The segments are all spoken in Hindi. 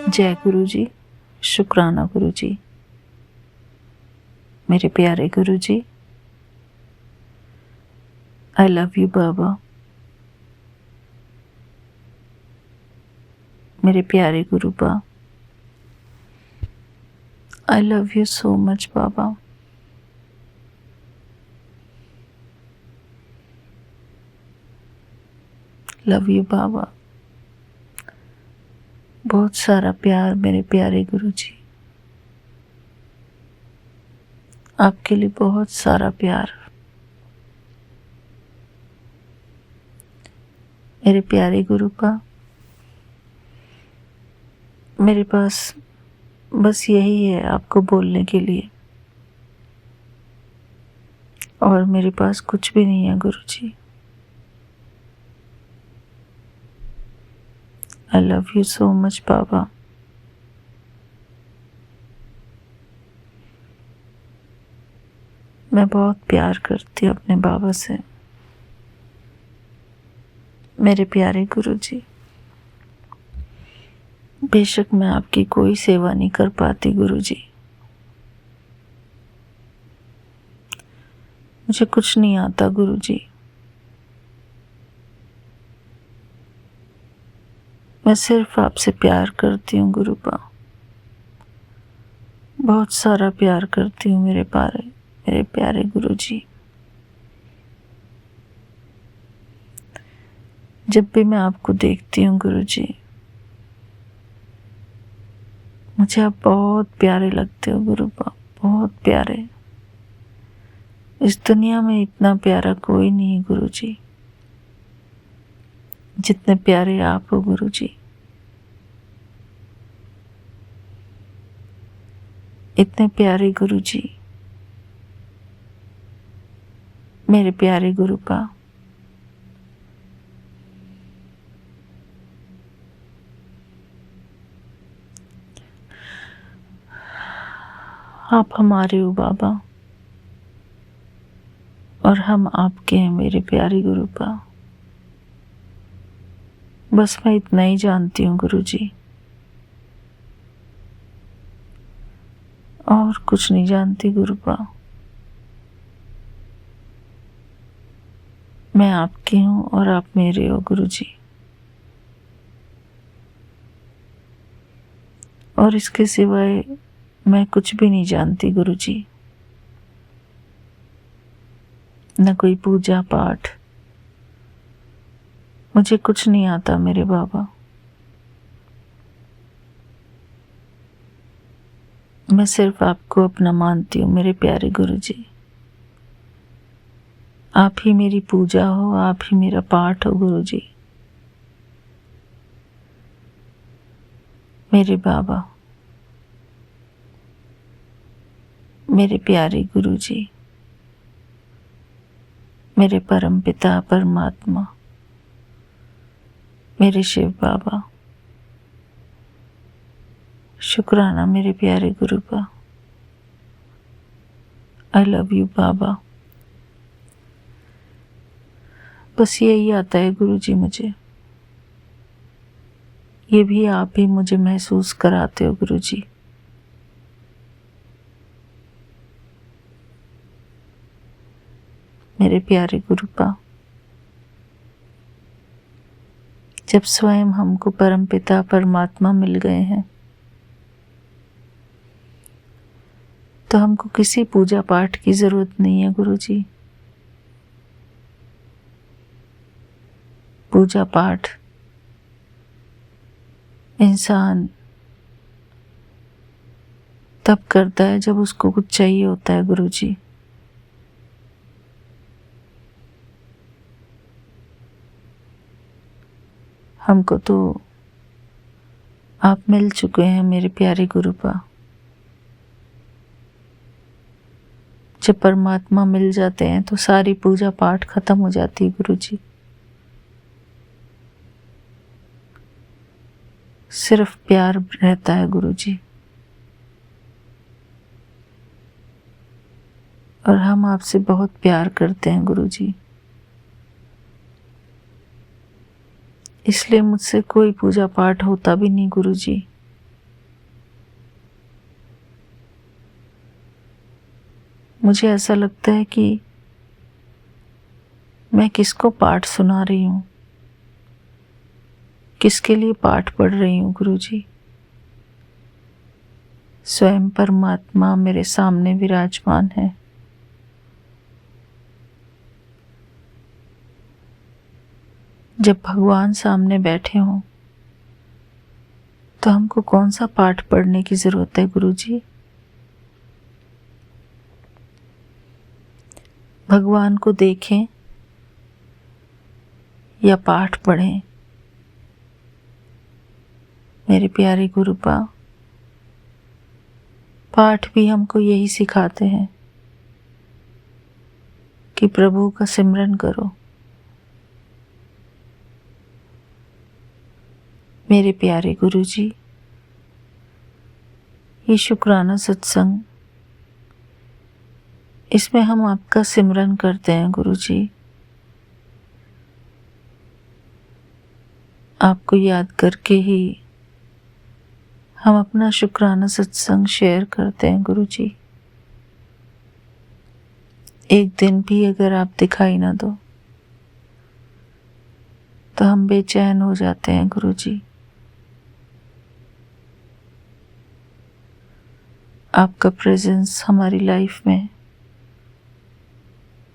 जय गुरु जी, शुक्राना गुरु जी। मेरे प्यारे गुरु जी, आई लव यू बाबा। मेरे प्यारे गुरु बा, I love you so much बाबा। लव यू बाबा। बहुत सारा प्यार मेरे प्यारे गुरु जी, आपके लिए बहुत सारा प्यार। मेरे प्यारे गुरु बा, मेरे पास बस यही है आपको बोलने के लिए, और मेरे पास कुछ भी नहीं है गुरु जी। I love you so much बाबा। मैं बहुत प्यार करती हूँ अपने बाबा से, मेरे प्यारे गुरु जी। बेशक मैं आपकी कोई सेवा नहीं कर पाती गुरु जी, मुझे कुछ नहीं आता गुरु जी। मैं सिर्फ आपसे प्यार करती हूँ गुरु बा, बहुत सारा प्यार करती हूँ मेरे प्यारे गुरु जी। जब भी मैं आपको देखती हूँ गुरु जी, मुझे आप बहुत प्यारे लगते हो गुरु बा, बहुत प्यारे। इस दुनिया में इतना प्यारा कोई नहीं है गुरु जी, जितने प्यारे आप हो गुरु जी। इतने प्यारे गुरु जी, मेरे प्यारे गुरु बा। आप हमारे हो बाबा, और हम आपके हैं मेरे प्यारे गुरु बा। बस मैं इतना ही जानती हूँ गुरु जी, और कुछ नहीं जानती गुरु बा। मैं आपकी हूँ और आप मेरे हो गुरु जी, और इसके सिवाय मैं कुछ भी नहीं जानती गुरु जी। न कोई पूजा पाठ, मुझे कुछ नहीं आता मेरे बाबा। मैं सिर्फ आपको अपना मानती हूँ मेरे प्यारे गुरु जी। आप ही मेरी पूजा हो, आप ही मेरा पाठ हो गुरु जी। मेरे बाबा, मेरे प्यारे गुरु जी, मेरे परम पिता परमात्मा, मेरे शिव बाबा, शुक्राना मेरे प्यारे गुरु बा। आई लव यू बाबा। बस यही आता है गुरु जी मुझे, ये भी आप ही मुझे महसूस कराते हो गुरु जी। मेरे प्यारे गुरु बा, जब स्वयं हमको परमपिता परमात्मा मिल गए हैं, तो हमको किसी पूजा पाठ की जरूरत नहीं है गुरु जी। पूजा पाठ इंसान तब करता है जब उसको कुछ चाहिए होता है गुरु जी। हमको तो आप मिल चुके हैं मेरे प्यारे गुरु बा। जब परमात्मा मिल जाते हैं तो सारी पूजा पाठ खत्म हो जाती है गुरु जी। सिर्फ प्यार रहता है गुरु जी, और हम आपसे बहुत प्यार करते हैं गुरु जी। इसलिए मुझसे कोई पूजा पाठ होता भी नहीं गुरु जी। मुझे ऐसा लगता है कि मैं किसको पाठ सुना रही हूँ, किसके लिए पाठ पढ़ रही हूँ गुरुजी। स्वयं परमात्मा मेरे सामने विराजमान है। जब भगवान सामने बैठे हों तो हमको कौन सा पाठ पढ़ने की जरूरत है गुरुजी। भगवान को देखें या पाठ पढ़ें, मेरे प्यारे गुरुपा, पाठ भी हमको यही सिखाते हैं कि प्रभु का सिमरन करो। मेरे प्यारे गुरुजी, ये शुक्राना सत्संग, इसमें हम आपका सिमरन करते हैं गुरुजी। आपको याद करके ही हम अपना शुक्राना सत्संग शेयर करते हैं गुरुजी। एक दिन भी अगर आप दिखाई ना दो तो हम बेचैन हो जाते हैं गुरुजी। आपका प्रेजेंस हमारी लाइफ में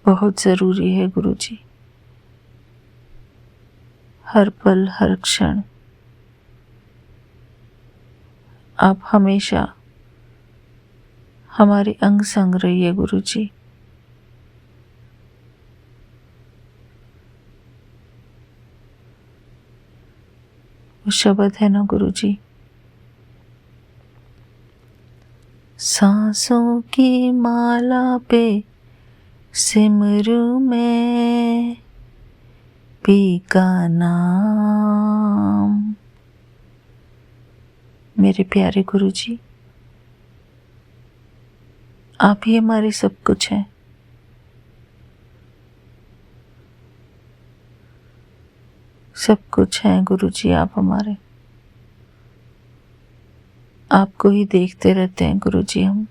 बहुत ज़रूरी है गुरुजी। हर पल हर क्षण आप हमेशा हमारे अंग संग रहिए गुरुजी। वो शब्द है ना गुरुजी, सांसों की माला पे सिमरू मैं पी का नाम। मेरे प्यारे गुरुजी, आप ही हमारे सब कुछ हैं। सब कुछ हैं गुरुजी आप हमारे। आपको ही देखते रहते हैं गुरुजी हम।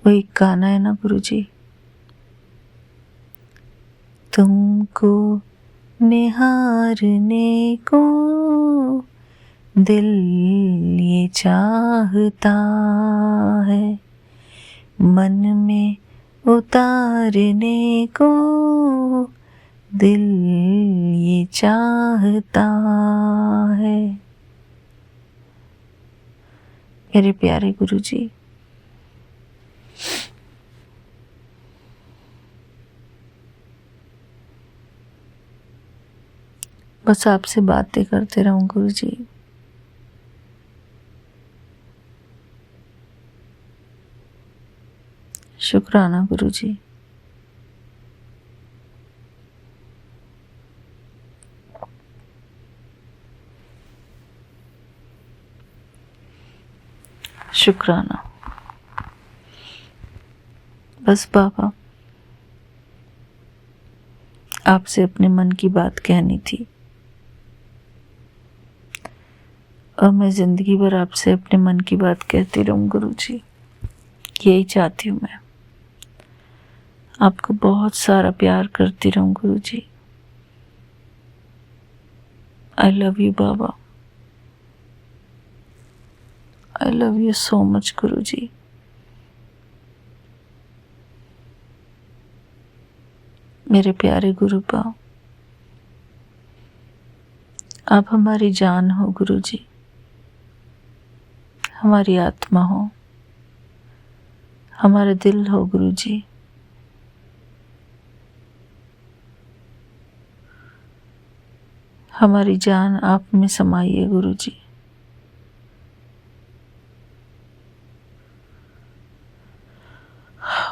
वो एक गाना है ना गुरुजी, तुमको निहारने को दिल ये चाहता है, मन में उतारने को दिल ये चाहता है। मेरे प्यारे गुरुजी, बस आपसे बातें करते रहूं गुरुजी। शुक्राना गुरुजी। शुक्राना। बस बाबा, आपसे अपने मन की बात कहनी थी और मैं जिंदगी भर आपसे अपने मन की बात कहती रहूं गुरुजी। यही चाहती हूँ मैं, आपको बहुत सारा प्यार करती रहूं गुरुजी। आई लव यू बाबा, I love you so much गुरुजी। मेरे प्यारे गुरुपा, आप हमारी जान हो गुरुजी, हमारी आत्मा हो, हमारा दिल हो गुरुजी। हमारी जान आप में समाई है गुरुजी।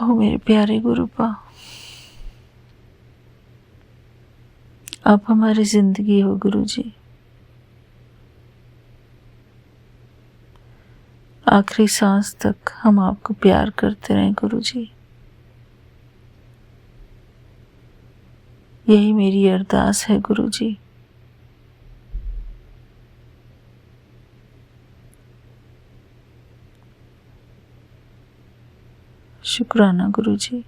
ओ मेरे प्यारे गुरुपा, आप हमारी जिंदगी हो गुरुजी। आखिरी सांस तक हम आपको प्यार करते रहें गुरुजी। यही मेरी अरदास है गुरुजी। शुक्राना गुरु जी।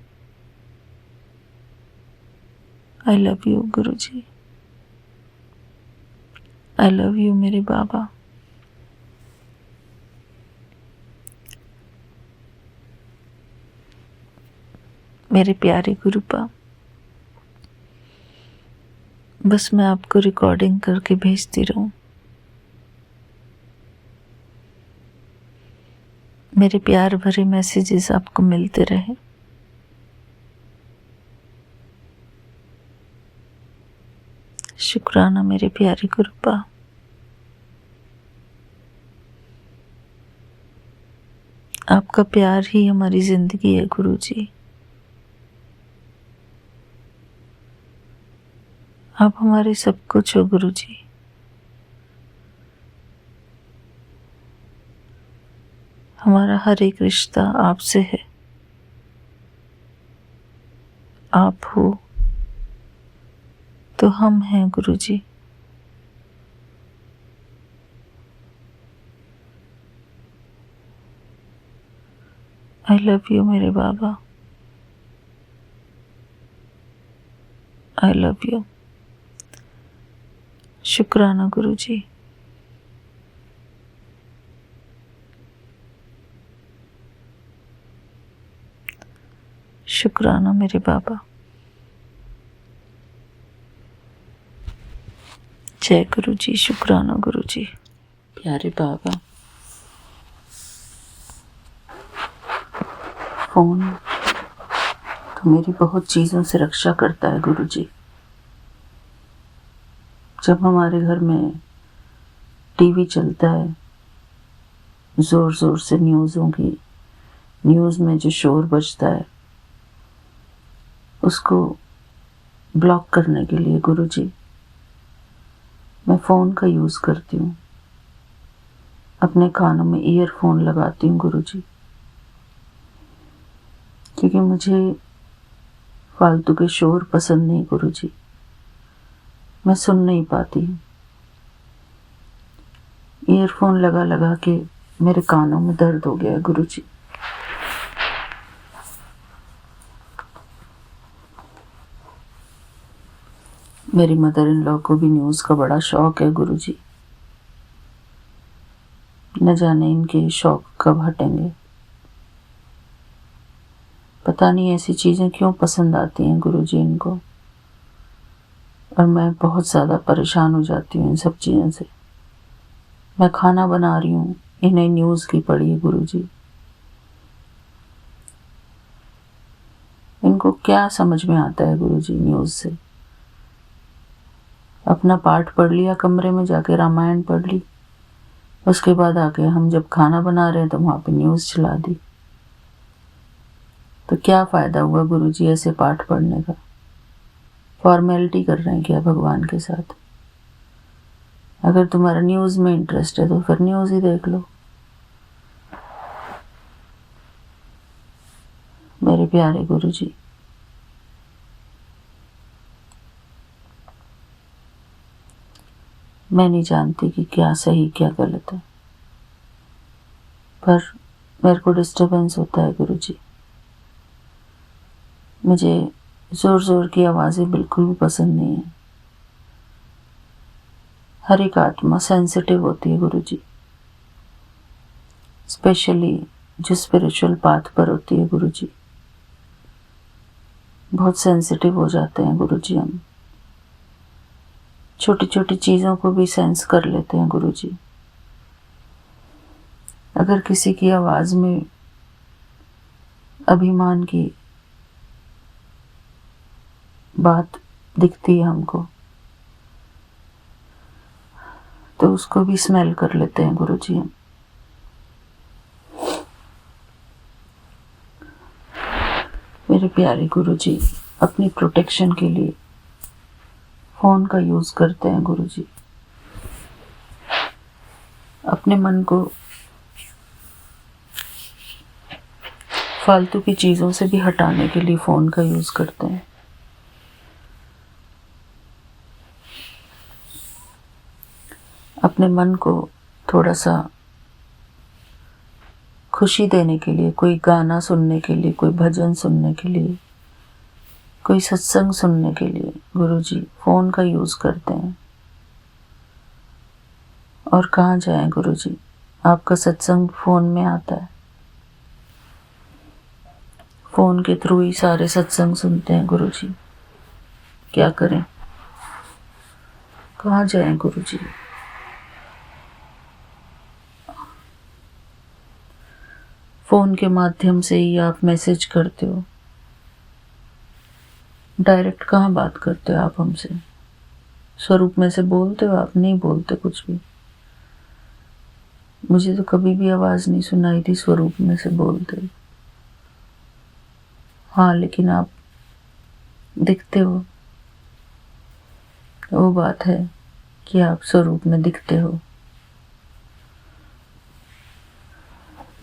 आई लव यू गुरु जी। आई लव यू मेरे बाबा। मेरे प्यारे गुरुपा, बस मैं आपको रिकॉर्डिंग करके भेजती रहूं। मेरे प्यार भरे मैसेजेस आपको मिलते रहे। शुक्राना मेरे प्यारे गुरुपा। आपका प्यार ही हमारी जिंदगी है गुरु जी। आप हमारे सब कुछ हो गुरु जी। हमारा हर एक रिश्ता आपसे है। आप हो तो हम हैं गुरु जी। आई लव यू मेरे बाबा। I love you. शुक्राना गुरु जी। शुक्राना मेरे बाबा। जय गुरु जी। शुक्राना गुरु जी। प्यारे बाबा, फोन तो मेरी बहुत चीजों से रक्षा करता है गुरु जी। जब हमारे घर में टीवी चलता है, जोर जोर से न्यूज़ में जो शोर बजता है, उसको ब्लॉक करने के लिए गुरु जी मैं फ़ोन का यूज़ करती हूँ। अपने कानों में ईयरफोन लगाती हूँ गुरु जी, क्योंकि मुझे फालतू के शोर पसंद नहीं गुरु जी। मैं सुन नहीं पाती। ईयरफोन लगा लगा के मेरे कानों में दर्द हो गया है गुरु जी। मेरी मदर इन लॉ को भी न्यूज़ का बड़ा शौक है गुरु जी। न जाने इनके शौक कब हटेंगे। पता नहीं ऐसी चीज़ें क्यों पसंद आती हैं गुरु जी इनको, और मैं बहुत ज़्यादा परेशान हो जाती हूँ इन सब चीज़ों से। मैं खाना बना रही हूँ, इन्हें न्यूज़ की पड़ी है गुरु जी। इनको क्या समझ में आता है गुरु जी न्यूज़ से। अपना पाठ पढ़ लिया, कमरे में जाके रामायण पढ़ ली, उसके बाद आके हम जब खाना बना रहे हैं तो वहाँ पे न्यूज़ चला दी। तो क्या फ़ायदा हुआ गुरु जी ऐसे पाठ पढ़ने का। फॉर्मेलिटी कर रहे हैं क्या भगवान के साथ। अगर तुम्हारा न्यूज़ में इंटरेस्ट है तो फिर न्यूज़ ही देख लो। मेरे प्यारे गुरु जी, मैं नहीं जानती कि क्या सही क्या गलत है, पर मेरे को डिस्टर्बेंस होता है गुरु जी। मुझे ज़ोर ज़ोर की आवाज़ें बिल्कुल भी पसंद नहीं है। हर एक आत्मा सेंसिटिव होती है गुरु जी, स्पेशली जो स्पिरिचुअल पाथ पर होती है गुरु जी। बहुत सेंसिटिव हो जाते हैं गुरु जी। हम छोटी छोटी चीज़ों को भी सेंस कर लेते हैं गुरु जी। अगर किसी की आवाज़ में अभिमान की बात दिखती है हमको, तो उसको भी स्मेल कर लेते हैं गुरु जी हम। मेरे प्यारे गुरु जी अपनी प्रोटेक्शन के लिए फ़ोन का यूज़ करते हैं गुरु जी। अपने मन को फालतू की चीज़ों से भी हटाने के लिए फ़ोन का यूज़ करते हैं। अपने मन को थोड़ा सा खुशी देने के लिए, कोई गाना सुनने के लिए, कोई भजन सुनने के लिए, कोई सत्संग सुनने के लिए गुरुजी फ़ोन का यूज़ करते हैं। और कहाँ जाएं गुरुजी, आपका सत्संग फ़ोन में आता है, फ़ोन के थ्रू ही सारे सत्संग सुनते हैं गुरुजी। क्या करें, कहाँ जाएं गुरुजी। फ़ोन के माध्यम से ही आप मैसेज करते हो, डायरेक्ट कहाँ बात करते हो आप हमसे। स्वरूप में से बोलते हो आप, नहीं बोलते कुछ भी। मुझे तो कभी भी आवाज़ नहीं सुनाई थी स्वरूप में से बोलते। हाँ, लेकिन आप दिखते हो, वो बात है कि आप स्वरूप में दिखते हो।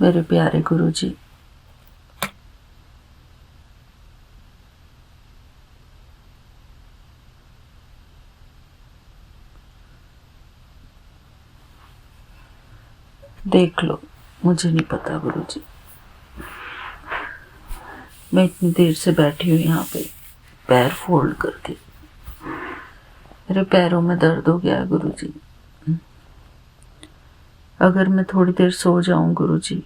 मेरे प्यारे गुरुजी, देख लो, मुझे नहीं पता गुरुजी। मैं इतनी देर से बैठी हूँ यहाँ पे पैर फोल्ड करके, मेरे पैरों में दर्द हो गया है गुरुजी। अगर मैं थोड़ी देर सो जाऊं गुरुजी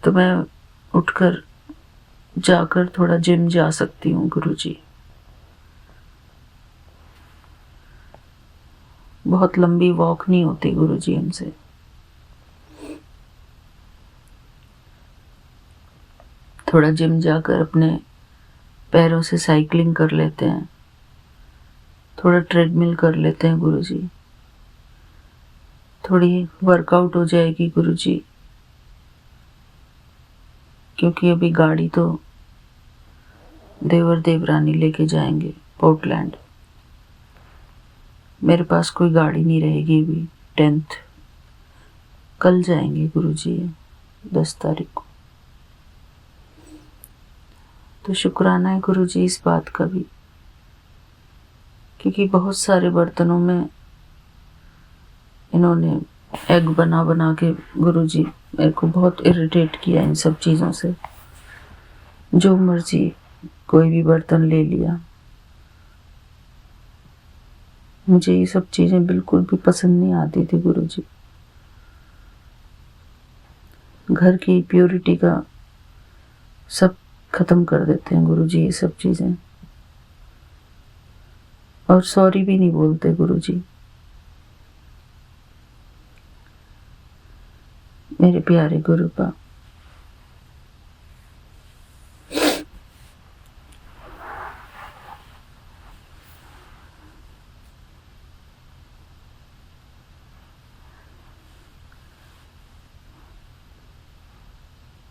तो मैं उठकर जाकर थोड़ा जिम जा सकती हूँ गुरुजी। बहुत लंबी वॉक नहीं होती गुरुजी हमसे। थोड़ा जिम जाकर अपने पैरों से साइकिलिंग कर लेते हैं, थोड़ा ट्रेडमिल कर लेते हैं गुरुजी, थोड़ी वर्कआउट हो जाएगी गुरुजी। क्योंकि अभी गाड़ी तो देवर देवरानी लेके जाएंगे पोर्टलैंड। मेरे पास कोई गाड़ी नहीं रहेगी अभी। 10th कल जाएंगे गुरुजी, 10 तारीख को। तो शुक्राना है गुरुजी इस बात का भी, क्योंकि बहुत सारे बर्तनों में इन्होंने एग बना बना के गुरुजी मेरे को बहुत इरिटेट किया इन सब चीज़ों से। जो मर्जी कोई भी बर्तन ले लिया, मुझे ये सब चीज़ें बिल्कुल भी पसंद नहीं आती थी गुरुजी। घर की प्योरिटी का सब खत्म कर देते हैं गुरुजी ये सब चीज़ें। और सॉरी भी नहीं बोलते गुरुजी। मेरे प्यारे गुरुपा,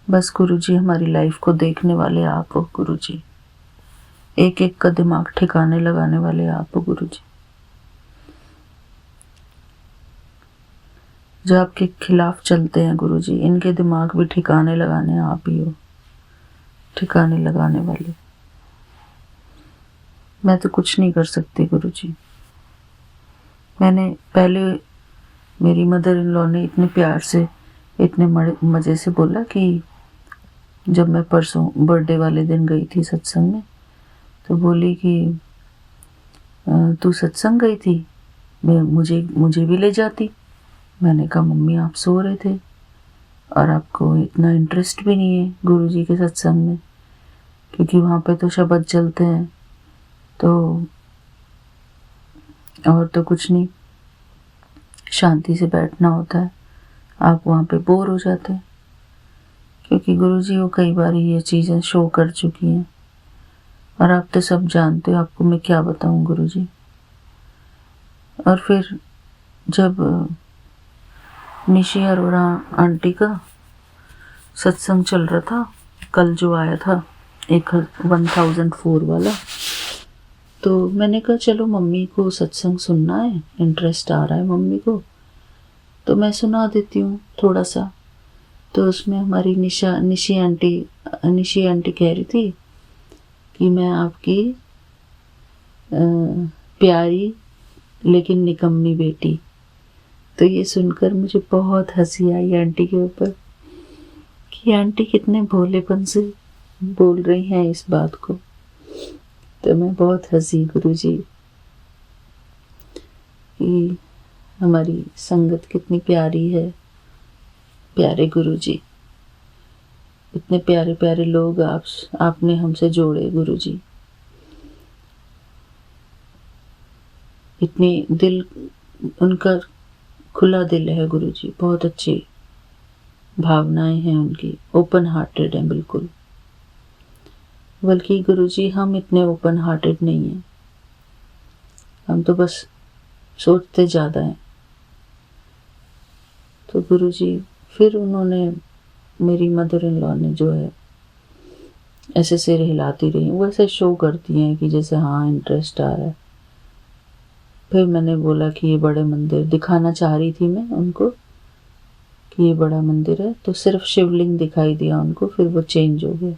बस गुरुजी हमारी लाइफ को देखने वाले आप हो गुरुजी, एक एक का दिमाग ठिकाने लगाने वाले आप हो गुरुजी। जो आपके खिलाफ चलते हैं गुरुजी, इनके दिमाग भी ठिकाने लगाने आप ही हो, ठिकाने लगाने वाले। मैं तो कुछ नहीं कर सकती गुरुजी। मैंने पहले, मेरी मदर इन लॉ ने इतने प्यार से, इतने मज़े से बोला कि जब मैं परसों बर्थडे वाले दिन गई थी सत्संग में, तो बोली कि तू सत्संग गई थी, मुझे भी ले जाती। मैंने कहा मम्मी आप सो रहे थे और आपको इतना इंटरेस्ट भी नहीं है गुरुजी के सत्संग में, क्योंकि वहाँ पे तो शब्द चलते हैं, तो और तो कुछ नहीं, शांति से बैठना होता है। आप वहाँ पे बोर हो जाते हैं, क्योंकि गुरुजी वो कई बार ये चीज़ें शो कर चुकी हैं और आप तो सब जानते हो, आपको मैं क्या बताऊँ गुरुजी। और फिर जब निशी अरोड़ा आंटी का सत्संग चल रहा था, कल जो आया था 1004 वाला, तो मैंने कहा चलो मम्मी को सत्संग सुनना है, इंटरेस्ट आ रहा है मम्मी को, तो मैं सुना देती हूँ थोड़ा सा। तो उसमें हमारी निशी आंटी कह रही थी कि मैं आपकी प्यारी लेकिन निकम्मी बेटी, तो ये सुनकर मुझे बहुत हंसी आई आंटी के ऊपर कि आंटी कितने भोलेपन से बोल रही हैं इस बात को। तो मैं बहुत हंसी गुरुजी कि हमारी संगत कितनी प्यारी है। प्यारे गुरुजी, इतने प्यारे प्यारे लोग आपने हमसे जोड़े गुरुजी। इतनी दिल, उनका खुला दिल है गुरुजी, बहुत अच्छी भावनाएं हैं उनकी, ओपन हार्टेड हैं बिल्कुल। बल्कि गुरुजी हम इतने ओपन हार्टेड नहीं हैं, हम तो बस सोचते ज़्यादा हैं। तो गुरुजी फिर उन्होंने, मेरी मदर इन लॉ ने जो है ऐसे सिर हिलाती रही, वो ऐसे शो करती हैं कि जैसे हाँ इंटरेस्ट आ रहा है। फिर मैंने बोला कि ये बड़े मंदिर दिखाना चाह रही थी मैं उनको कि ये बड़ा मंदिर है, तो सिर्फ शिवलिंग दिखाई दिया उनको, फिर वो चेंज हो गया।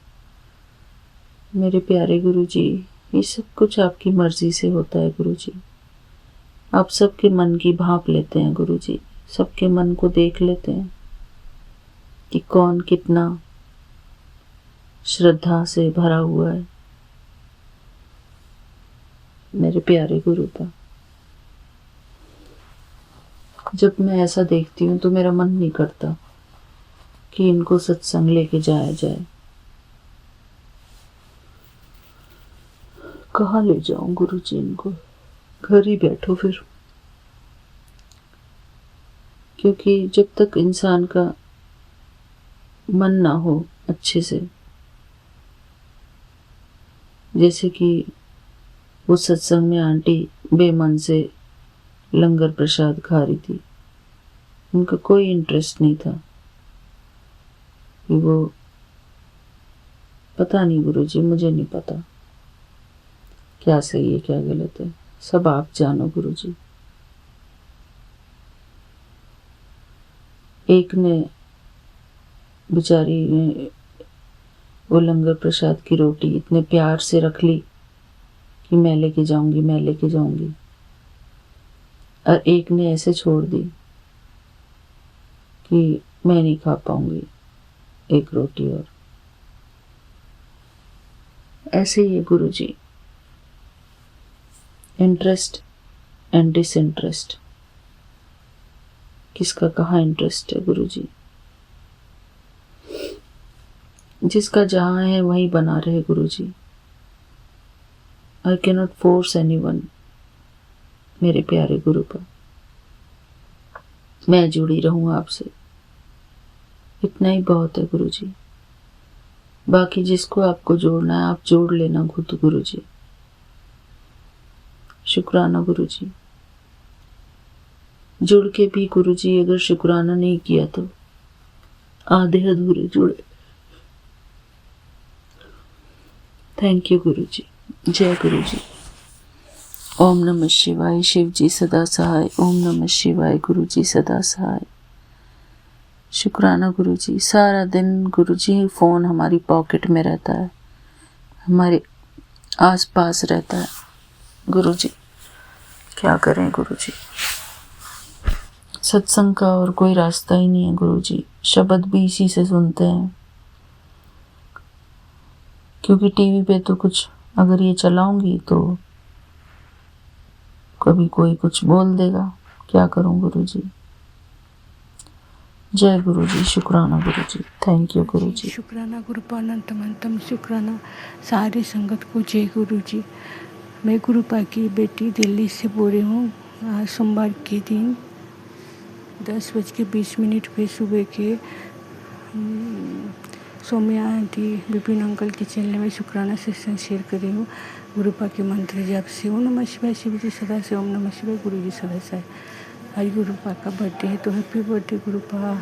मेरे प्यारे गुरुजी, ये सब कुछ आपकी मर्जी से होता है गुरुजी। आप सबके मन की भांप लेते हैं गुरुजी, सबके मन को देख लेते हैं कि कौन कितना श्रद्धा से भरा हुआ है। मेरे प्यारे गुरुपा, जब मैं ऐसा देखती हूँ तो मेरा मन नहीं करता कि इनको सत्संग लेके जाया जाए। कहाँ ले जाऊं गुरुजी इनको, घर ही बैठो फिर। क्योंकि जब तक इंसान का मन ना हो अच्छे से, जैसे कि वो सत्संग में आंटी बेमन से लंगर प्रसाद खा रही थी, उनका कोई इंटरेस्ट नहीं था कि वो, पता नहीं गुरुजी, मुझे नहीं पता क्या सही है क्या गलत है, सब आप जानो गुरुजी। एक ने, बेचारी ने वो लंगर प्रसाद की रोटी इतने प्यार से रख ली कि मैं लेके जाऊंगी, मैं लेके जाऊंगी, और एक ने ऐसे छोड़ दी कि मैं नहीं खा पाऊंगी एक रोटी और। ऐसे ही है गुरुजी, इंटरेस्ट एंड डिसइंटरेस्ट, किसका कहाँ इंटरेस्ट है गुरुजी। जिसका जहाँ है वहीं बना रहे गुरुजी। I can not force anyone मेरे प्यारे गुरु पर। मैं जुड़ी रहूं आपसे, इतना ही बहुत है गुरुजी। बाकी जिसको आपको जोड़ना है आप जोड़ लेना खुद गुरुजी। शुक्राना गुरुजी। जुड़ के भी गुरुजी अगर शुक्राना नहीं किया तो आधे अधूरे जुड़े। थैंक यू गुरुजी। जय गुरुजी। ओम नमः शिवाय। शिव जी सदा सहाय। ओम नमः शिवाय। गुरुजी सदा सहाय। शुक्राना गुरुजी। सारा दिन गुरुजी फ़ोन हमारी पॉकेट में रहता है, हमारे आस पास रहता है गुरुजी। क्या करें गुरुजी, सत्संग का और कोई रास्ता ही नहीं है गुरुजी। शब्द भी इसी से सुनते हैं, क्योंकि टीवी पे तो कुछ अगर ये चलाऊंगी तो कभी कोई कुछ बोल देगा। क्या करूं गुरुजी। जय गुरुजी। शुक्राना गुरुजी। थैंक यू गुरुजी। शुक्राना गुरुपानंतमंतम। शुक्राना सारी संगत को। जय गुरुजी। मैं गुरुपा की बेटी दिल्ली से बोल रही हूँ। आज सोमवार के दिन 10:20 पे सुबह के सौम्या आंटी विपिन अंकल के चैनल में शुक्राना सेशन शेयर कर रही हूँ। गुरुपा के मंत्र जाप से ओम नमः शिवाय। शिव जी सदा से। ओम नमः शिवाय। गुरु जी सदा से। आज गुरुपा का बर्थडे है, तो हैप्पी बर्थडे गुरुपा।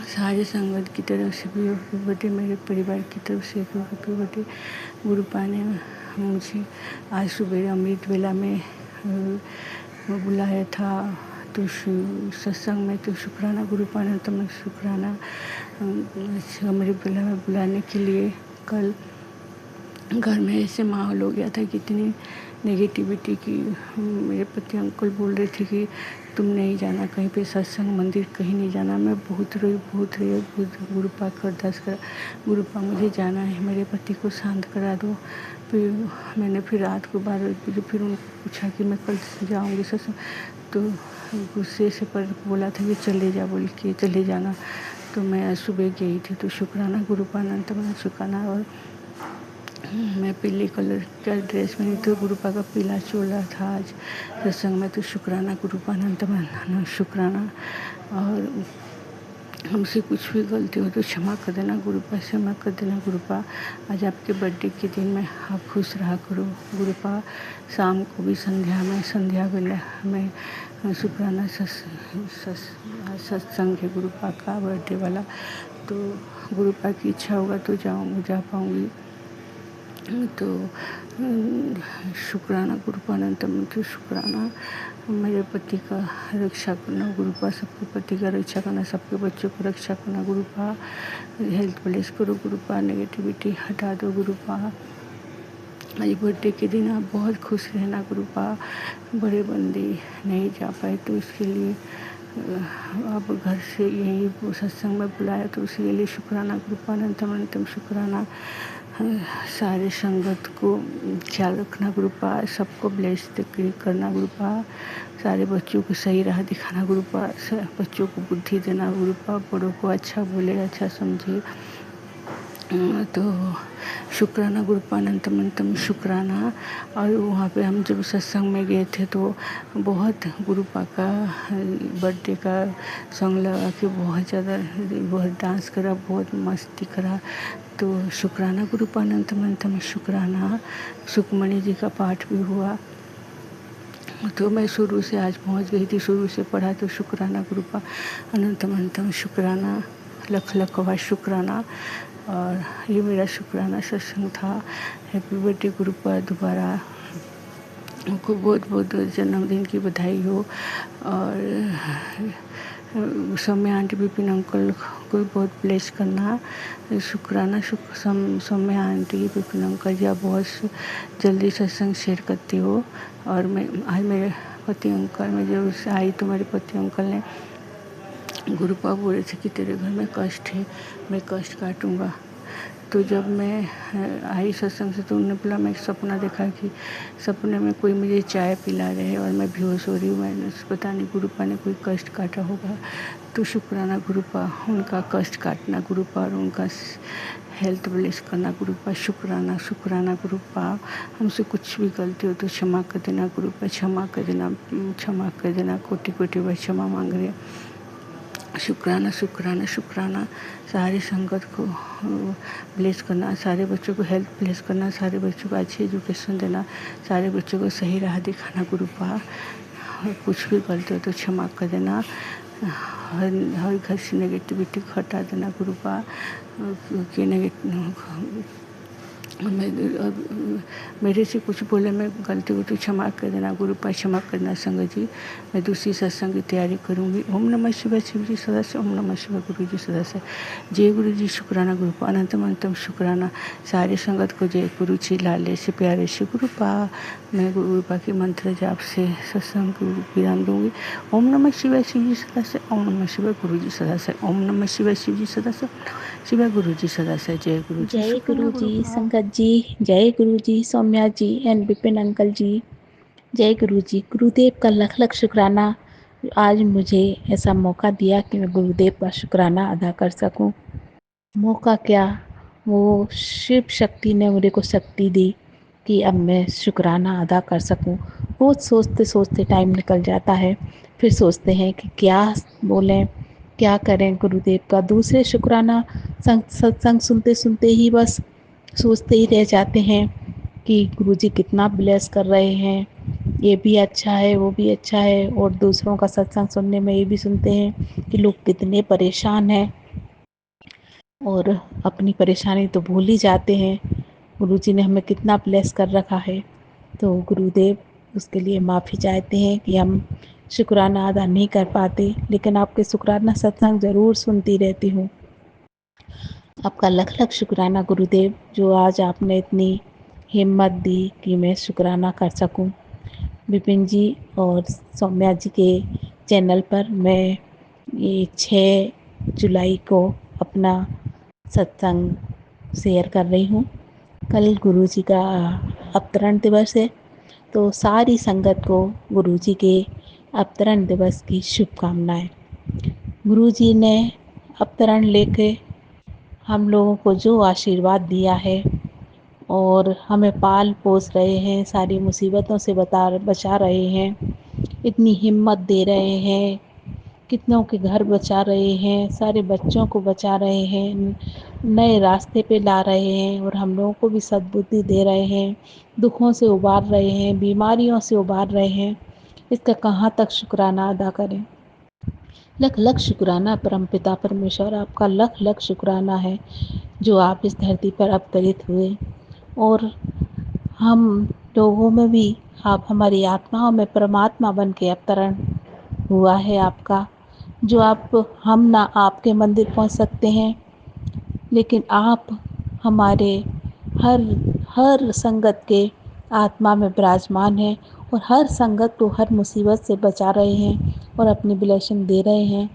सारे संगत की तरफ से भी हैप्पी बर्थडे, मेरे परिवार की तरफ से भी हैप्पी बर्थडे। गुरुपा ने मुझे आज सुबह अमृत वेला में बुलाया था तो सत्संग में, तो शुक्राना गुरुपानंतम। शुक्राना अमृत वेला में बुलाने के लिए। कल घर में ऐसे माहौल हो गया था कि इतनी नेगेटिविटी की। मेरे पति अंकल बोल रहे थे कि तुम नहीं जाना कहीं पे सत्संग मंदिर, कहीं नहीं जाना। मैं बहुत रोई गुरुपा को अरदास करा, गुरुपा मुझे जाना है, मेरे पति को शांत करा दो। फिर मैंने फिर रात को 12 बजे फिर उनको पूछा कि मैं कल जाऊँगी सत्संग, तो गुस्से से पर बोला था कि चले जा, बोल के चले जाना। तो मैं आज सुबह गई थी। तो शुक्राना गुरुपा अनंतमन शुक्राना। और मैं पीले कलर का ड्रेस में तो गुरुपा का पीला चोला था आज सत्संग में। तो शुक्राना गुरुपा अनंतमन शुक्राना। और हमसे कुछ भी गलती हो तो क्षमा कर देना गुरुपा, क्षमा कर देना गुरुपा। आज आपके बर्थडे के दिन में आप खुश रहा करो गुरुपा। शाम को भी संध्या वेला में शुक्राना सत्संग है गुरुपा का बर्थडे वाला। तो गुरुपा की इच्छा होगा तो जा पाऊँगी। तो शुक्राना गुरुपा अनंत मंत्र शुक्राना। मेरे पति का रक्षा करना गुरुपा, सबके पति का रक्षा करना, सबके बच्चों को रक्षा करना गुरुपा। हेल्थ ब्लेस करो गुरुपा, नेगेटिविटी हटा दो गुरुपा। आज बर्थडे के दिन आप बहुत खुश रहना गुरुपा। बड़े बंदे नहीं जा पाए तो इसके लिए आप घर से यही सत्संग में बुलाया, तो उसके लिए शुक्राना गुरुपा अनंतम शुक्राना। सारे संगत को ख्याल रखना गुरुपा, सबको ब्लेस करना गुरुपा। सारे बच्चों को सही राह दिखाना गुरुपा, बच्चों को बुद्धि देना गुरुपा, बड़ों को अच्छा बोले, अच्छा समझे। तो शुक्राना गुरुपा अनंतम शुक्राना। और वहाँ पे हम जब सत्संग में गए थे तो बहुत गुरुपा का बर्थडे का सॉन्ग लगा के बहुत ज़्यादा बहुत डांस करा, बहुत मस्ती करा। तो शुक्राना गुरुपा अनंतम शुक्राना। सुखमणि जी का पाठ भी हुआ। तो मैं शुरू से आज पहुँच गई थी, शुरू से पढ़ा। तो शुक्राना गुरुपा अनंतम शुक्राना, लख लखवा शुक्राना। और ये मेरा शुक्राना सत्संग था। हैप्पी बर्थडे गुरुपा, दोबारा उनको बहुत बहुत जन्मदिन की बधाई हो। और सौम्या आंटी विपिन अंकल को बहुत ब्लेस करना शुक्राना। सौम्या आंटी विपिन अंकल जी, आप बहुत जल्दी सत्संग शेयर करती हो। और मैं आज मेरे पति अंकल, मैं जब आई तो मेरे पति अंकल ने गुरुपा बोले थे कि तेरे घर में कष्ट है, मैं कष्ट काटूंगा। तो जब मैं आई सत्संग से तो उन्होंने बोला, मैं एक सपना देखा कि सपने में कोई मुझे चाय पिला रहे हैं और मैं बेहोश हो रही हूँ। मैंने पता नहीं गुरुपा ने कोई कष्ट काटा होगा। तो शुक्राना गुरुपा, उनका कष्ट काटना गुरुपा और उनका हेल्थ ब्लेस करना गुरुपा। शुक्राना शुक्राना गुरुपा। हमसे कुछ भी गलती हो तो क्षमा कर देना गुरुपा, क्षमा कर देना, क्षमा कर देना। कोटि कोटि बार क्षमा मांग रहे। शुक्राना शुक्राना शुक्राना। सारे संगत को ब्लेस करना, सारे बच्चों को हेल्थ ब्लेस करना, सारे बच्चों को अच्छी एजुकेशन देना, सारे बच्चों को सही राह दिखाना गुरुपा। कुछ भी गलती हो तो क्षमा कर देना। हर घर से नेगेटिविटी को हटा देना गुरुपा। कि मेरे से कुछ बोले मैं गलती हो तो क्षमा कर देना गुरुपा, क्षमा करना संगत जी। मैं दूसरी सत्संग की तैयारी करूँगी। ओम नमः शिवाय। शिव जी सदस्य। ओम नमः शिवाय। गुरु जी सदस्य। जय गुरु जी। शुक्राना गुरुपा अनंतम शुक्राना। सारे संगत को जय गुरु जी, लाले से प्यारे से गुरुपा। मैं गुरुपा के मंत्र जाप से सत्संग को विराम दूंगी। ओम नमः शिवाय। शिव जी सदस्य। ओम नमः शिवाय। गुरु जी सदस्य। ओम नमः शिवाय। शिव जी सदस्य। शिवाय गुरु जी सदस्य। जय गुरु जी। जय गुरु जी संगत जी, जय गुरु जी सौम्या जी एंड विपिन अंकल जी। जय गुरु जी। गुरुदेव का लख लख शुक्राना। आज मुझे ऐसा मौका दिया कि मैं गुरुदेव का शुक्राना अदा कर सकूं। मौका क्या, वो शिव शक्ति ने मुझे को शक्ति दी कि अब मैं शुक्राना अदा कर सकूं। रोज़ सोचते सोचते टाइम निकल जाता है, फिर सोचते हैं कि क्या बोलें, क्या करें गुरुदेव का। दूसरे शुक्राना सत्संग सुनते सुनते ही बस सोचते ही रह जाते हैं कि गुरुजी कितना ब्लेस कर रहे हैं, ये भी अच्छा है, वो भी अच्छा है। और दूसरों का सत्संग सुनने में ये भी सुनते हैं कि लोग कितने परेशान हैं और अपनी परेशानी तो भूल ही जाते हैं। गुरुजी ने हमें कितना ब्लेस कर रखा है। तो गुरुदेव, उसके लिए माफ़ी चाहते हैं कि हम शुक्राना अदा नहीं कर पाते, लेकिन आपके शुक्राना सत्संग ज़रूर सुनती रहती हूँ। आपका लख लख शुक्राना गुरुदेव, जो आज आपने इतनी हिम्मत दी कि मैं शुक्राना कर सकूं। विपिन जी और सौम्या जी के चैनल पर मैं ये 6 जुलाई को अपना सत्संग शेयर कर रही हूँ। कल गुरु जी का अवतरण दिवस है, तो सारी संगत को गुरु जी के अवतरण दिवस की शुभकामनाएं। गुरु जी ने अवतरण लेके हम लोगों को जो आशीर्वाद दिया है और हमें पाल पोस रहे हैं, सारी मुसीबतों से बचा रहे हैं, इतनी हिम्मत दे रहे हैं, कितनों के घर बचा रहे हैं, सारे बच्चों को बचा रहे हैं, नए रास्ते पे ला रहे हैं और हम लोगों को भी सद्बुद्धि दे रहे हैं, दुखों से उबार रहे हैं, बीमारियों से उबार रहे हैं। इसका कहाँ तक शुक्राना अदा करें। लख लख शुक्राना परमपिता परमेश्वर, आपका लख लख शुक्राना है जो आप इस धरती पर अवतरित हुए और हम लोगों में भी आप हमारी आत्माओं में परमात्मा बन के अवतरण हुआ है आपका, जो आप हम ना आपके मंदिर पहुंच सकते हैं, लेकिन आप हमारे हर हर संगत के आत्मा में विराजमान हैं और हर संगत को हर मुसीबत से बचा रहे हैं और अपनी ब्लेसिंग दे रहे हैं।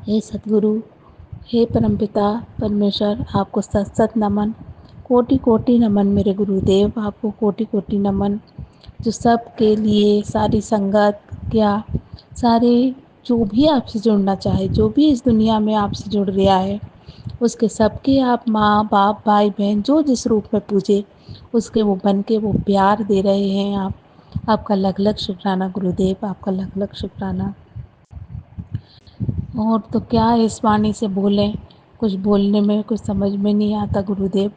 हे सतगुरु, हे परमपिता परमेश्वर, आपको सत सत नमन, कोटि कोटि नमन मेरे गुरुदेव, आपको कोटि कोटि नमन, जो सब के लिए सारी संगत क्या सारे जो भी आपसे जुड़ना चाहे, जो भी इस दुनिया में आपसे जुड़ गया है, उसके सबके आप माँ बाप भाई बहन जो जिस रूप में पूजे उसके वो बन के वो प्यार दे रहे हैं। आपका लख लख शुक्राना गुरुदेव, आपका लख लख शुक्राना। और तो क्या इस वाणी से बोलें, कुछ बोलने में कुछ समझ में नहीं आता गुरुदेव।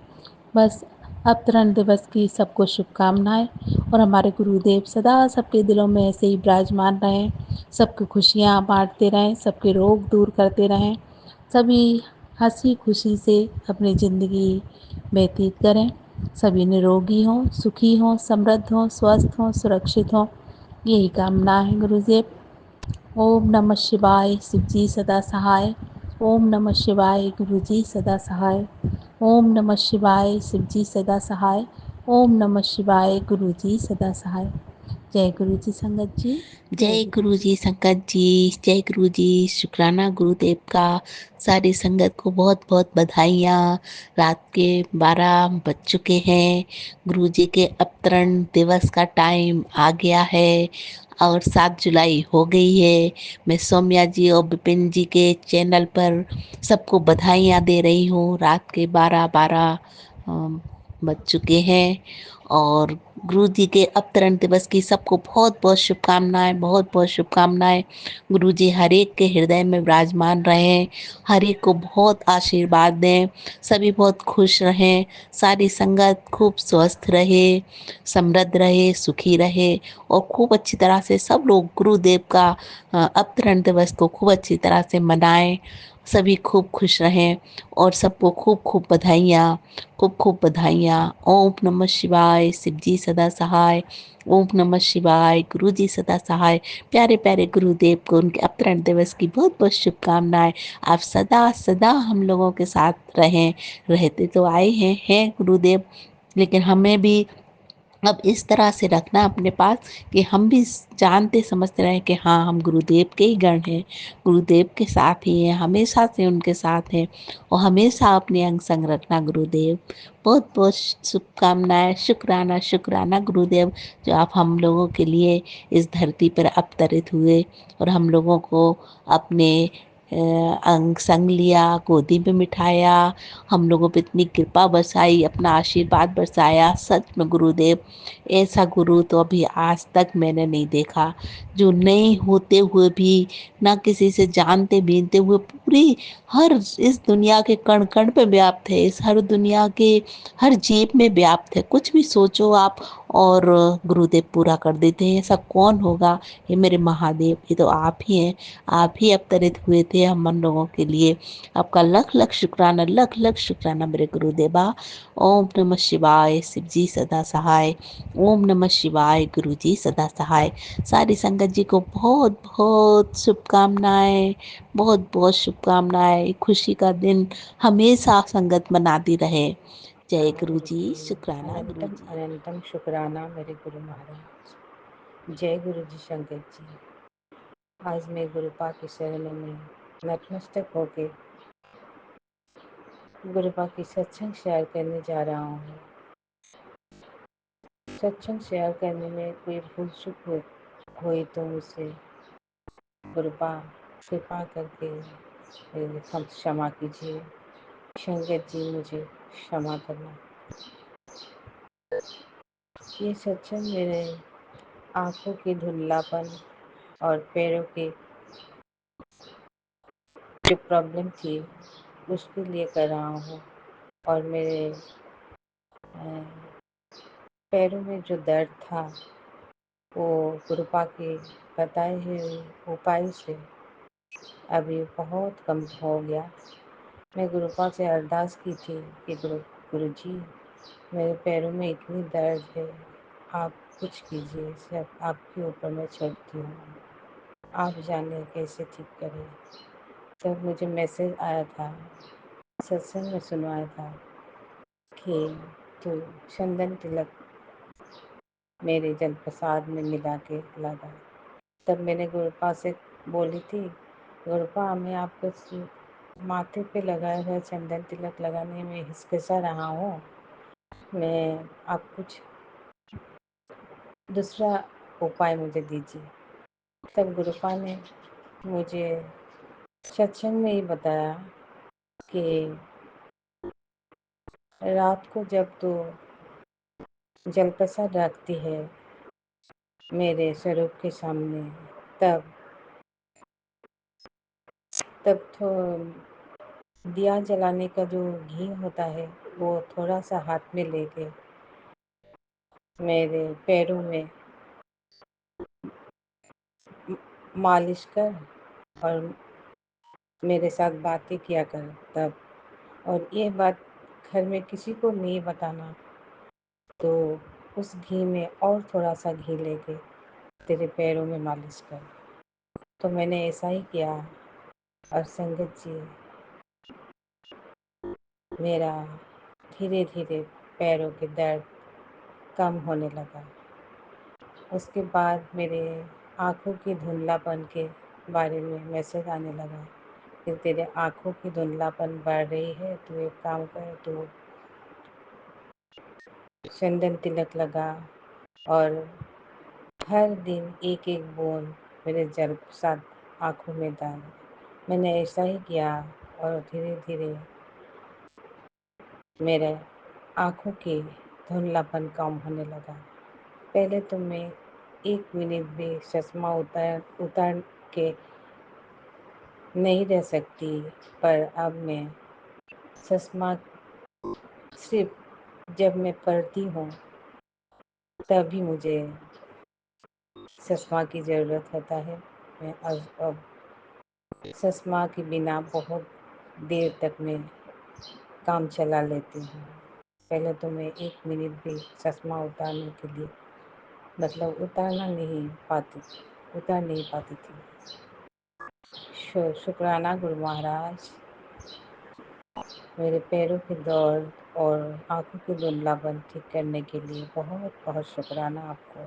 बस अवतरण दिवस की सबको शुभकामनाएं और हमारे गुरुदेव सदा सबके दिलों में ऐसे ही विराजमान रहें, सबकी खुशियाँ बांटते रहें, सबके रोग दूर करते रहें, सभी हंसी खुशी से अपनी ज़िंदगी व्यतीत करें, सभी निरोगी हों, सुखी हों, समृद्ध हों, स्वस्थ हों, सुरक्षित हों, यही कामना है गुरुदेव। ओम नमः शिवाय, शिव जी सदा सहाय। ओम नमः शिवाय, गुरु जी सदा सहाय। ओम नमः शिवाय, शिव जी सदा सहाय। ओम नमः शिवाय, गुरु जी सदा सहाय। जय गुरु जी संगत जी। जय गुरु जी संगत जी, जय गुरु जी। शुक्राना गुरुदेव का। सारी संगत को बहुत बहुत बधाइयाँ। रात के 12 बज चुके हैं। गुरु जी के अवतरण दिवस का टाइम आ गया है और 7 जुलाई हो गई है। मैं सौम्या जी और विपिन जी के चैनल पर सबको बधाइयाँ दे रही हूँ। रात के 12 बज चुके हैं और गुरु जी के अवतरण दिवस की सबको बहुत बहुत शुभकामनाएं, बहुत बहुत शुभकामनाएं। गुरु जी हर एक के हृदय में विराजमान रहें, हर एक को बहुत आशीर्वाद दें, सभी बहुत खुश रहें, सारी संगत खूब स्वस्थ रहे, समृद्ध रहे, सुखी रहे और खूब अच्छी तरह से सब लोग गुरुदेव का अवतरण दिवस को खूब अच्छी तरह से मनाएं। सभी खूब खुश रहें और सबको खूब खूब बधाइयाँ, खूब खूब बधाइयाँ। ओम नमः शिवाय, शिव जी सदा सहाय। ओम नमः शिवाय, गुरु जी सदा सहाय। प्यारे प्यारे गुरुदेव को उनके अवतरण दिवस की बहुत बहुत शुभकामनाएं। आप सदा सदा हम लोगों के साथ रहें, रहते तो आए हैं गुरुदेव, लेकिन हमें भी अब इस तरह से रखना अपने पास कि हम भी जानते समझते रहें कि हाँ, हम गुरुदेव के ही गण हैं, गुरुदेव के साथ ही हैं, हमेशा से उनके साथ हैं और हमेशा अपने अंग संग रखना गुरुदेव। बहुत बहुत शुभकामनाएं। शुक्राना शुक्राना गुरुदेव, जो आप हम लोगों के लिए इस धरती पर अवतरित हुए और हम लोगों को अपने अंग संग लिया, गोदी में बिठाया, हम लोगों पे इतनी कृपा बरसाई, अपना आशीर्वाद बरसाया। सच में गुरुदेव, ऐसा गुरु तो अभी आज तक मैंने नहीं देखा, जो नहीं होते हुए भी, ना किसी से जानते बीनते हुए, पूरी हर इस दुनिया के कण कण पे व्याप्त है, इस हर दुनिया के हर जीव में व्याप्त है। कुछ भी सोचो आप और गुरुदेव पूरा कर देते हैं। ऐसा कौन होगा? ये मेरे महादेव, ये तो आप ही हैं। आप ही अवतरित हुए थे हम लोगों के लिए। आपका लख लख शुक्राना, लख लख शुक्राना मेरे गुरुदेवा। ओम नमः शिवाय, शिव जी सदा सहाय। ओम नमः शिवाय, गुरु जी सदा सहाय। सारी संगत जी को बहुत बहुत शुभकामनाएं, बहुत बहुत शुभकामनाएं। खुशी का दिन हमेशा संगत मनाती रहे। जय गुरु गुरु जी, की शुक्राना गुरु अनंतम जी। अनंतम शुक्राना मेरे गुरु महाराज। जय गुरु जी शंकर जी। आज मैं गुरुपा के शरणों में नतमस्तक होके गुरुपा की सत्संग शेयर करने जा रहा हूँ। सत्संग शेयर करने में कोई भूल चूक हुई तो मुझसे गुरुपा कृपा करके क्षमा कीजिए। शंकर जी मुझे क्षमा करना। ये सत्संग मेरे आँखों की धुंधलापन और पैरों की जो प्रॉब्लम थी उसके लिए कर रहा हूँ। और मेरे पैरों में जो दर्द था वो गुरुपा के बताए हुए उपाय से अभी बहुत कम हो गया। मैं गुरुपा से अरदास की थी कि गुरु जी मेरे पैरों में इतनी दर्द है, आप कुछ कीजिए, सब आपके ऊपर मैं छोड़ती हूँ, आप जाने कैसे ठीक करें। तब मुझे मैसेज आया था, सत्संग में सुनवाया था कि तो चंदन तिलक मेरे जल प्रसाद में मिला के लगा। तब मैंने गुरुपा से बोली थी, गुरुपा मैं आपको माथे पे लगाया हुआ चंदन तिलक लगाने में हिचकिचा रहा हूँ, मैं आप कुछ दूसरा उपाय मुझे दीजिए। तब गुरुपा ने मुझे सत्संग में ही बताया कि रात को जब तो जल प्रसाद रखती है मेरे स्वरूप के सामने, तब तो दिया जलाने का जो घी होता है वो थोड़ा सा हाथ में लेके मेरे पैरों में मालिश कर और मेरे साथ बातें किया कर तब। और ये बात घर में किसी को नहीं बताना, तो उस घी में और थोड़ा सा घी लेके तेरे पैरों में मालिश कर। तो मैंने ऐसा ही किया और संगत जी मेरा धीरे धीरे पैरों के दर्द कम होने लगा। उसके बाद मेरे आँखों की धुंधलापन के बारे में मैसेज आने लगा कि तेरे आँखों की धुंधलापन बढ़ रही है, तो एक काम कर, तो चंदन तिलक लगा और हर दिन एक एक बूंद मेरे जल प्रसाद आँखों में डाल। मैंने ऐसा ही किया और धीरे धीरे मेरे आँखों की धुंधलापन कम होने लगा। पहले तो मैं 1 मिनट भी चश्मा उतार के नहीं रह सकती, पर अब मैं चश्मा सिर्फ जब मैं पढ़ती हूँ तभी मुझे चश्मा की ज़रूरत होता है। मैं अब चश्मा के बिना बहुत देर तक मैं काम चला लेती हूँ। पहले तो मैं 1 मिनट भी चश्मा उतारने के लिए मतलब उतार नहीं पाती थी। शुक्राना गुरु महाराज, मेरे पैरों के दर्द और आँखों की धुंधलापन ठीक करने के लिए बहुत बहुत शुक्राना आपको।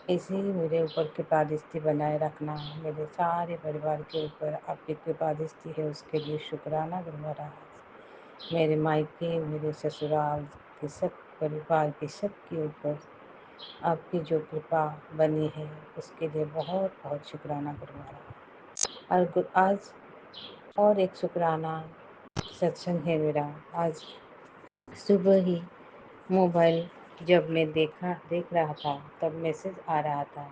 ऐसे ही मेरे ऊपर कृपा दृष्टि बनाए रखना। मेरे सारे परिवार के ऊपर आपकी कृपा दृष्टि है, उसके लिए शुक्राना गुरु महाराज। मेरे मायके, मेरे ससुराल के सब परिवार के सबके ऊपर आपकी जो कृपा बनी है उसके लिए बहुत बहुत शुक्राना गुरु महाराज। और आज और एक शुक्राना सत्संग है मेरा। आज सुबह ही मोबाइल जब मैं देख रहा था तब मैसेज आ रहा था,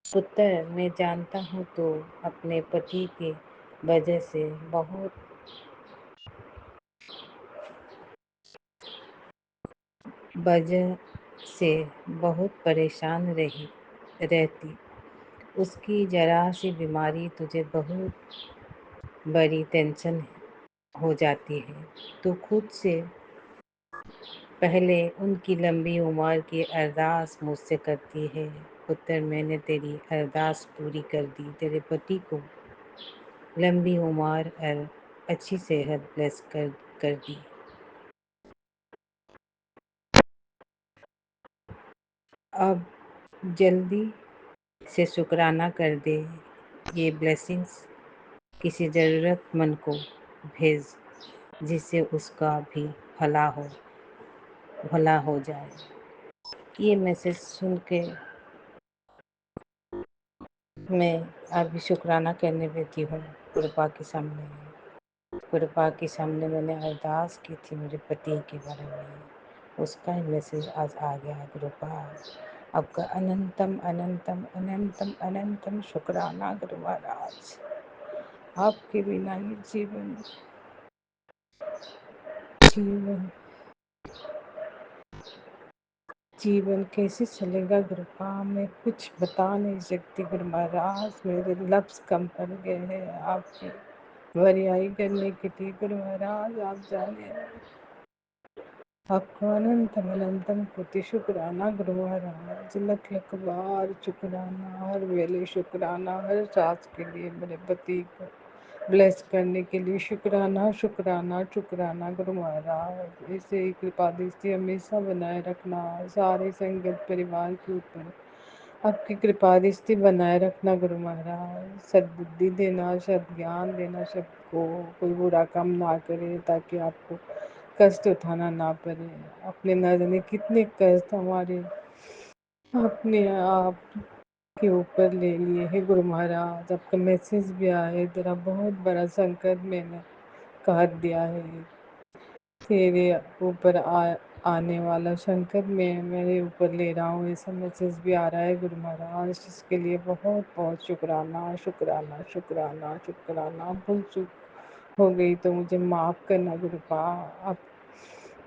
पुत्र मैं जानता हूँ तो अपने पति की वजह वजह से बहुत परेशान रहती। उसकी जरा सी बीमारी तुझे बहुत बड़ी टेंशन हो जाती है। तो खुद से पहले उनकी लंबी उम्र की अरदास मुझसे करती है। पुत्र मैंने तेरी अरदास पूरी कर दी। तेरे पति को लंबी उम्र और अच्छी सेहत ब्लेस कर दी। अब जल्दी से शुक्राना कर दे, ये ब्लेसिंग्स किसी ज़रूरतमंद को भेज, जिससे उसका भी भला हो जाए। ये मैसेज सुन के मैं अभी शुक्राना करने बैठी हूँ कृपा के सामने। कृपा के सामने मैंने अरदास की थी मेरे पति के बारे में, उसका ही मैसेज आज आ गया। कृपा आपका अनंतम अनंतम अनंतम अनंतम शुक्राना गुरु महाराज। आपके बिना ये जीवन जीवन जीवन कैसे चलेगा गुरुपा, मैं कुछ बता नहीं सकती गुरु महाराज, मेरे लफ्ज़ कम पड़ गए हैं आपकी वरियाई करने के लिए गुरु महाराज। आप जाने आपको अनंतम अनंतम कोटि शुक्राना गुरु महाराज, लख लख बार शुक्राना, हर वेले शुक्राना, हर सांस के लिए मेरे पति को ब्लेस करने के लिए शुक्राना शुक्राना शुक्राना गुरु महाराज। ऐसे ही कृपा दृष्टि हमेशा बनाए रखना, सारे संगत परिवार के ऊपर आपकी कृपा दृष्टि बनाए रखना गुरु महाराज। सद्बुद्धि देना, सद ज्ञान देना सबको, कोई बुरा काम ना करे ताकि आपको कष्ट उठाना ना पड़े। अपने न जाने कितने कष्ट हमारे अपने आप के ऊपर ले लिए है गुरु महाराज। आपका मैसेज भी आया है, तेरा बहुत बड़ा संकट मैंने काट दिया है, तेरे ऊपर आने वाला संकट मैं मेरे ऊपर ले रहा हूँ, ऐसा मैसेज भी आ रहा है गुरु महाराज। इसके लिए बहुत बहुत शुक्राना शुक्राना शुक्राना शुक्राना। भूल चूक हो गई तो मुझे माफ़ करना गुरुपा, आप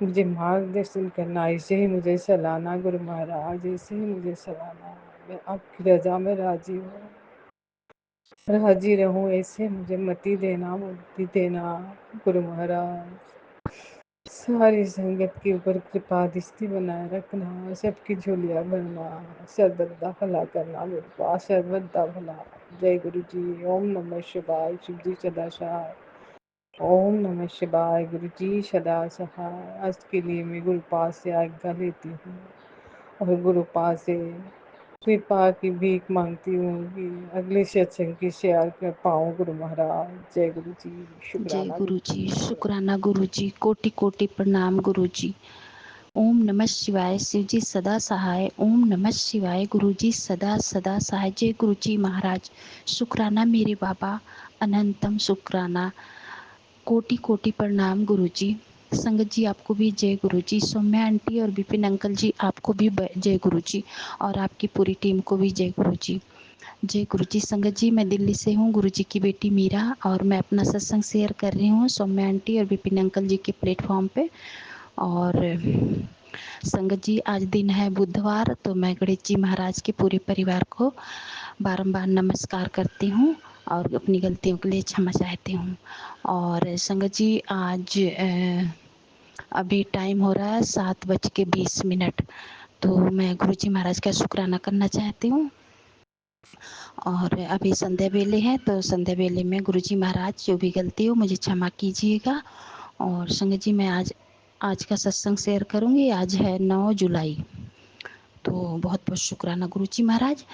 मुझे मार्गदर्शन करना, ऐसे ही मुझे चलाना गुरु महाराज, ऐसे ही मुझे चलाना। मैं आपकी रजा में राजी हूँ, राजी रहूँ, ऐसे मुझे मति देना, मुक्ति देना गुरु महाराज। सारी संगत के ऊपर कृपा दृष्टि बनाए रखना, सबकी झोलियाँ भरना, सर्वदा भला करना मेरे पास, सर्वदा भला। जय गुरु जी। ओम नमः शिवाय। शिव जी सदा सहाय। ओम नमः शिवाय। गुरु जी सदा सहाय। आज के लिए मैं गुरु पास से आज्ञा लेती हूँ और गुरु पास से कृपा की भीख मांगती हूँ कि अगले सत्संग की शेयर कर पाऊँ गुरु महाराज। जय गुरु जी। जय शुक्राना गुरु जी, शुक्राना। शुक्राना गुरु जी, कोटि कोटि प्रणाम गुरु जी। ओम नमः शिवाय। शिव जी सदा सहाय। ओम नमः शिवाय। गुरु जी सदा सदा सहाय। जय गुरु जी महाराज। शुक्राना मेरे बाबा, अनंतम शुक्राना, कोटि कोटि प्रणाम गुरु जी। संगत जी आपको भी जय गुरु जी। सौम्या आंटी और विपिन अंकल जी आपको भी जय गुरु जी, और आपकी पूरी टीम को भी जय गुरु जी। जय गुरु जी। संगत जी मैं दिल्ली से हूँ, गुरु जी की बेटी मीरा, और मैं अपना सत्संग शेयर कर रही हूँ सौम्या आंटी और विपिन अंकल जी के प्लेटफॉर्म पे। और संगत जी आज दिन है बुधवार, तो मैं गणेश जी महाराज के पूरे परिवार को बारंबार नमस्कार करती हूँ और अपनी गलतियों के लिए क्षमा चाहती हूँ। और संगत जी आज अभी टाइम हो रहा है 7:20, तो मैं गुरु जी महाराज का शुक्राना करना चाहती हूँ। और अभी संध्या वेले है, तो संध्या वेले में गुरु जी महाराज जो भी गलती हो मुझे क्षमा कीजिएगा। और संगत जी मैं आज का सत्संग शेयर करूँगी। आज है 9 जुलाई, तो बहुत बहुत शुक्राना गुरु जी महाराज।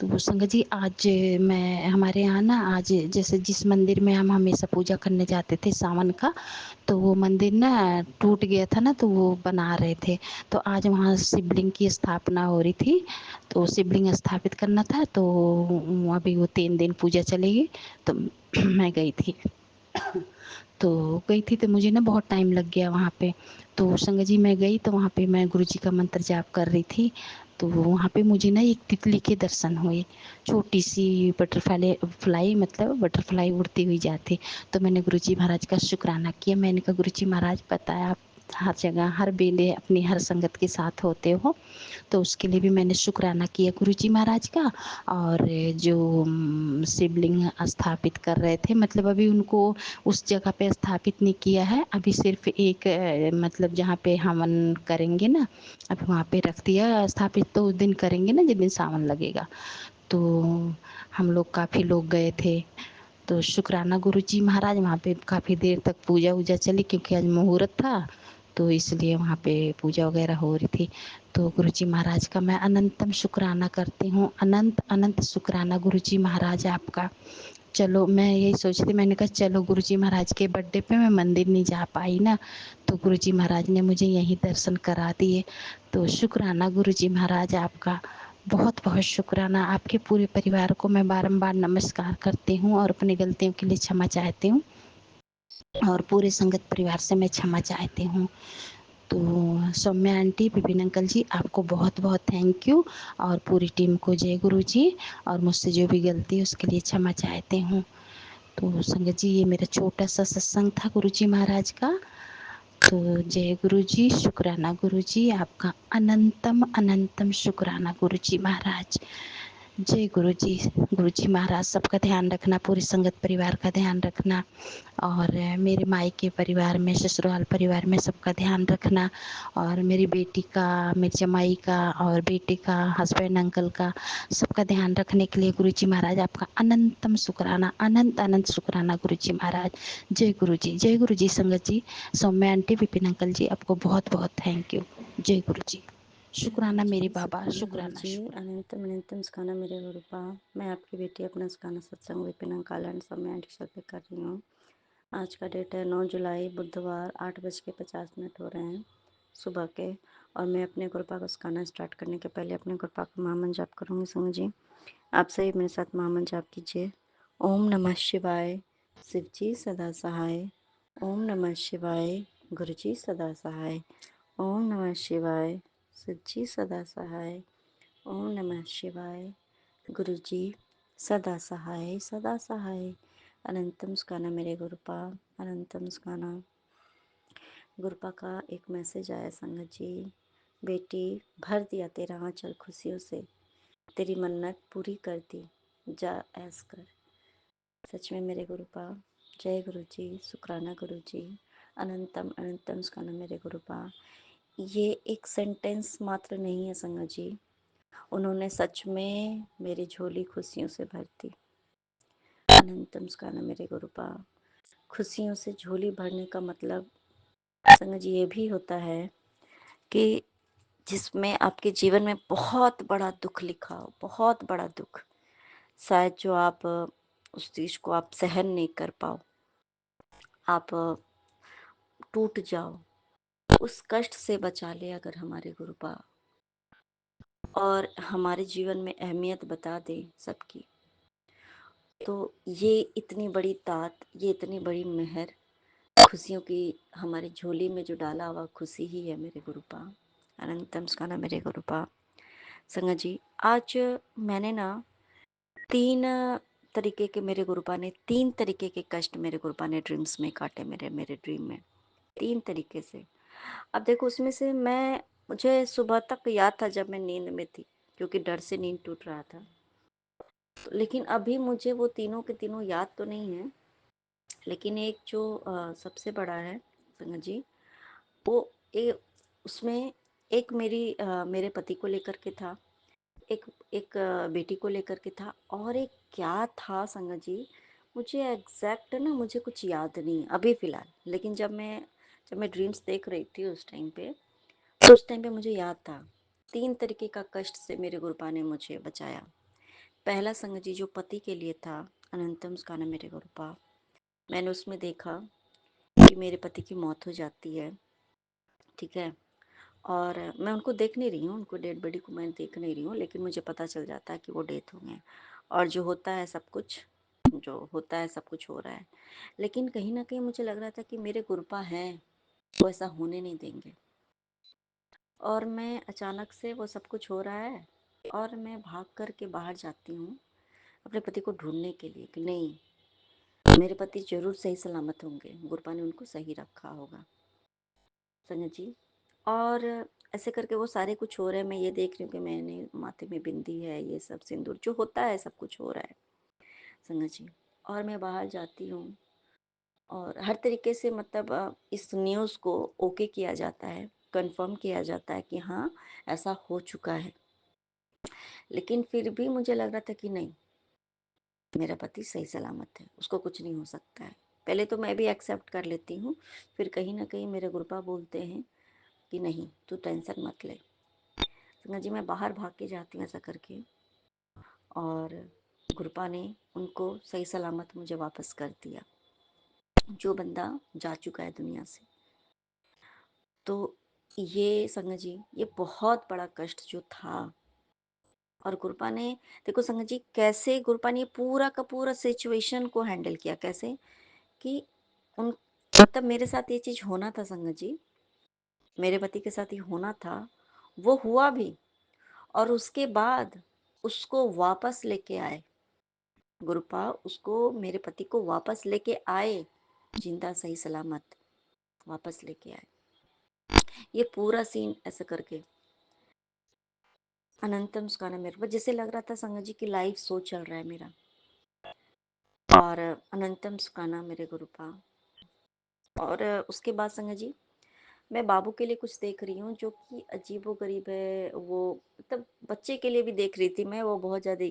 तो संगत जी आज मैं हमारे यहाँ ना, आज जैसे जिस मंदिर में हम हमेशा पूजा करने जाते थे सावन का, तो वो मंदिर ना टूट गया था ना, तो वो बना रहे थे। तो आज वहाँ शिवलिंग की स्थापना हो रही थी, तो शिवलिंग स्थापित करना था, तो अभी वो 3 दिन पूजा चलेगी, तो मैं गई थी। तो मुझे ना बहुत टाइम लग गया वहाँ पे। तो संगत जी मैं गई, तो वहाँ पे मैं गुरु जी का मंत्र जाप कर रही थी, तो वहाँ पे मुझे ना एक तितली के दर्शन हुए, छोटी सी बटरफ्लाई, मतलब बटरफ्लाई उड़ती हुई जाती। तो मैंने गुरु जी महाराज का शुक्राना किया। मैंने कहा गुरु जी महाराज पता है आप हर जगह हर बेले अपनी हर संगत के साथ होते हो, तो उसके लिए भी मैंने शुक्राना किया गुरु जी महाराज का। और जो शिवलिंग स्थापित कर रहे थे, मतलब अभी उनको उस जगह पे स्थापित नहीं किया है, अभी सिर्फ एक मतलब जहाँ पे हवन करेंगे ना, अभी वहाँ पे रख दिया स्थापित, तो उस दिन करेंगे ना जिस दिन सावन लगेगा। तो हम लोग काफ़ी लोग गए थे, तो शुक्राना गुरु जी महाराज। वहाँ पे काफ़ी देर तक पूजा वूजा चली, क्योंकि आज मुहूर्त था, तो इसलिए वहाँ पे पूजा वगैरह हो रही थी। तो गुरुजी महाराज का मैं अनंतम शुक्राना करती हूँ, अनंत अनंत शुक्राना गुरुजी महाराज आपका। चलो मैं यही सोचती, मैंने कहा चलो गुरुजी महाराज के बर्थडे पे मैं मंदिर नहीं जा पाई ना, तो गुरुजी महाराज ने मुझे यहीं दर्शन करा दिए। तो शुक्राना गुरुजी महाराज आपका, बहुत बहुत शुक्राना। आपके पूरे परिवार को मैं बारंबार नमस्कार करती हूँ और अपनी गलतियों के लिए क्षमा चाहती हूँ, और पूरे संगत परिवार से मैं क्षमा चाहती हूँ। तो सौम्या आंटी, विपिन अंकल जी, आपको बहुत बहुत थैंक यू, और पूरी टीम को जय गुरु जी, और मुझसे जो भी गलती है उसके लिए क्षमा चाहती हूँ। तो संगत जी, ये मेरा छोटा सा सत्संग था गुरु जी महाराज का। तो जय गुरु जी, शुक्राना गुरु जी, आपका अनंतम अनंतम शुक्राना गुरु जी महाराज। जय गुरु जी महाराज, सबका ध्यान रखना, पूरी संगत परिवार का ध्यान रखना, और मेरे मायके परिवार में, ससुराल परिवार में सबका ध्यान रखना, और मेरी बेटी का, मेरी जमाई का, और बेटे का, हस्बैंड अंकल का, सबका ध्यान रखने के लिए गुरुजी महाराज आपका अनंतम शुक्राना, अनंत अनंत शुक्राना गुरुजी महाराज। जय गुरु जी संगत जी, सौम्या आंटी, विपिन अंकल जी, आपको बहुत बहुत थैंक यू। जय गुरु जी, शुक्राना मेरे बाबा, शुक्राना गुरुजी, शुक्राना। अनंतम अनंतम सुखाना मेरे गुरुपा। मैं आपकी बेटी अपना सुखाना सत्संग विपिन अंकल एंड समय एंड पे कर रही हूँ। आज का डेट है 9 जुलाई, बुधवार, 8:50 हो रहे हैं सुबह के। और मैं अपने गुरुपा को सुखाना स्टार्ट करने के पहले अपने गुरुपा का महामंत्र जाप करूँगी। संग जी, आप सही मेरे साथ महामंत्र जाप कीजिए। ओम नमः शिवाय, शिव जी सदा सहाय। ओम नमः शिवाय, गुरु जी सदा सहाय। ओम नमः शिवाय, शिव जी सदा सहाय। ओम नमः शिवाय, गुरु जी सदा सहाय, सदा सहाय। अनंतम सुखाना मेरे गुरुपा, अनंतम सुखाना। गुरुपा का एक मैसेज आया संगत जी, बेटी भर दिया तेरा आंचल खुशियों से, तेरी मन्नत पूरी कर दी, जा ऐस कर। सच में मेरे गुरुपा, जय गुरु जी, शुक्राना गुरु जी, अनंतम अनंतम सुखाना मेरे गुरुपा। ये एक सेंटेंस मात्र नहीं है संगत जी, उन्होंने सच में मेरी झोली खुशियों से भर दी। अनंतम सुखाना मेरे गुरुपा। खुशियों से झोली भरने का मतलब संगत जी ये भी होता है कि जिसमें आपके जीवन में बहुत बड़ा दुख लिखा हो, बहुत बड़ा दुख, शायद जो आप उस चीज को आप सहन नहीं कर पाओ, आप टूट जाओ, उस कष्ट से बचा ले अगर हमारे गुरुपा, और हमारे जीवन में अहमियत बता दे सबकी, तो ये इतनी बड़ी तात, ये इतनी बड़ी मेहर, खुशियों की हमारी झोली में जो डाला हुआ खुशी ही है मेरे गुरुपा। अनंतम सुखाना मेरे गुरुपा। संगत जी, आज मैंने ना 3 तरीके के, मेरे गुरुपा ने 3 तरीके के कष्ट मेरे गुरुपा ने ड्रीम्स में काटे, मेरे मेरे ड्रीम में 3 तरीके से। अब देखो उसमें से मुझे सुबह तक याद था जब मैं नींद में थी, क्योंकि डर से नींद टूट रहा था। तो लेकिन अभी मुझे वो तीनों के तीनों याद तो नहीं है, लेकिन एक जो सबसे बड़ा है संगत जी, वो उसमें एक मेरे पति को लेकर के था, एक एक बेटी को लेकर के था, और एक क्या था संगत जी, मुझे एग्जैक्ट ना मुझे कुछ याद नहीं अभी फ़िलहाल, लेकिन जब मैं ड्रीम्स देख रही थी उस टाइम पे, तो उस टाइम पे मुझे याद था। 3 तरीके का कष्ट से मेरे गुरुपा ने मुझे बचाया। पहला संगत जी जो पति के लिए था, अनंतम सुखाना मेरे गुरुपा, मैंने उसमें देखा कि मेरे पति की मौत हो जाती है, ठीक है, और मैं उनको देख नहीं रही हूँ, उनको डेड बॉडी को मैं देख नहीं रही हूँ, लेकिन मुझे पता चल जाता है कि वो डेथ हो गए, और जो होता है सब कुछ, जो होता है सब कुछ हो रहा है। लेकिन कहीं ना कहीं मुझे लग रहा था कि मेरे गुरुपा हैं, वो ऐसा होने नहीं देंगे। और मैं अचानक से वो सब कुछ हो रहा है, और मैं भाग कर के बाहर जाती हूँ अपने पति को ढूंढने के लिए कि नहीं, मेरे पति जरूर सही सलामत होंगे, गुरुपा ने उनको सही रखा होगा संजय जी। और ऐसे करके वो सारे कुछ हो रहे हैं, मैं ये देख रही हूँ कि मैंने माथे में बिंदी है, ये सब सिंदूर जो होता है सब कुछ हो रहा है संगत जी। और मैं बाहर जाती हूँ, और हर तरीके से मतलब इस न्यूज़ को ओके किया जाता है, कंफर्म किया जाता है कि हाँ ऐसा हो चुका है। लेकिन फिर भी मुझे लग रहा था कि नहीं, मेरा पति सही सलामत है, उसको कुछ नहीं हो सकता है। पहले तो मैं भी एक्सेप्ट कर लेती हूँ, फिर कहीं ना कहीं मेरे गुरुपा बोलते हैं कि नहीं तू टेंशन मत ले। संगत जी मैं बाहर भाग के जाती हूँ ऐसा करके, और गुरुपा ने उनको सही सलामत मुझे वापस कर दिया, जो बंदा जा चुका है दुनिया से। तो ये संगत जी ये बहुत बड़ा कष्ट जो था, और गुरुपा ने देखो संगत जी कैसे गुरुपा ने पूरा का पूरा सिचुएशन को हैंडल किया, कैसे कि उन मतलब मेरे साथ ये चीज होना था संगत जी, मेरे पति के साथ ही होना था, वो हुआ भी, और उसके बाद उसको वापस लेके आए गुरुपा, उसको मेरे पति को वापस लेके आए, जिंदा सही सलामत वापस लेके आए। ये पूरा सीन ऐसा करके अनंतम सुखाना मेरे को जैसे लग रहा था संगत जी की लाइफ सो चल रहा है मेरा, और अनंतम सुखाना मेरे गुरुपा। और उसके बाद संगत जी मैं बाबू के लिए कुछ देख रही हूँ जो कि अजीबोगरीब है, वो मतलब बच्चे के लिए भी देख रही थी मैं, वो बहुत ज़्यादा।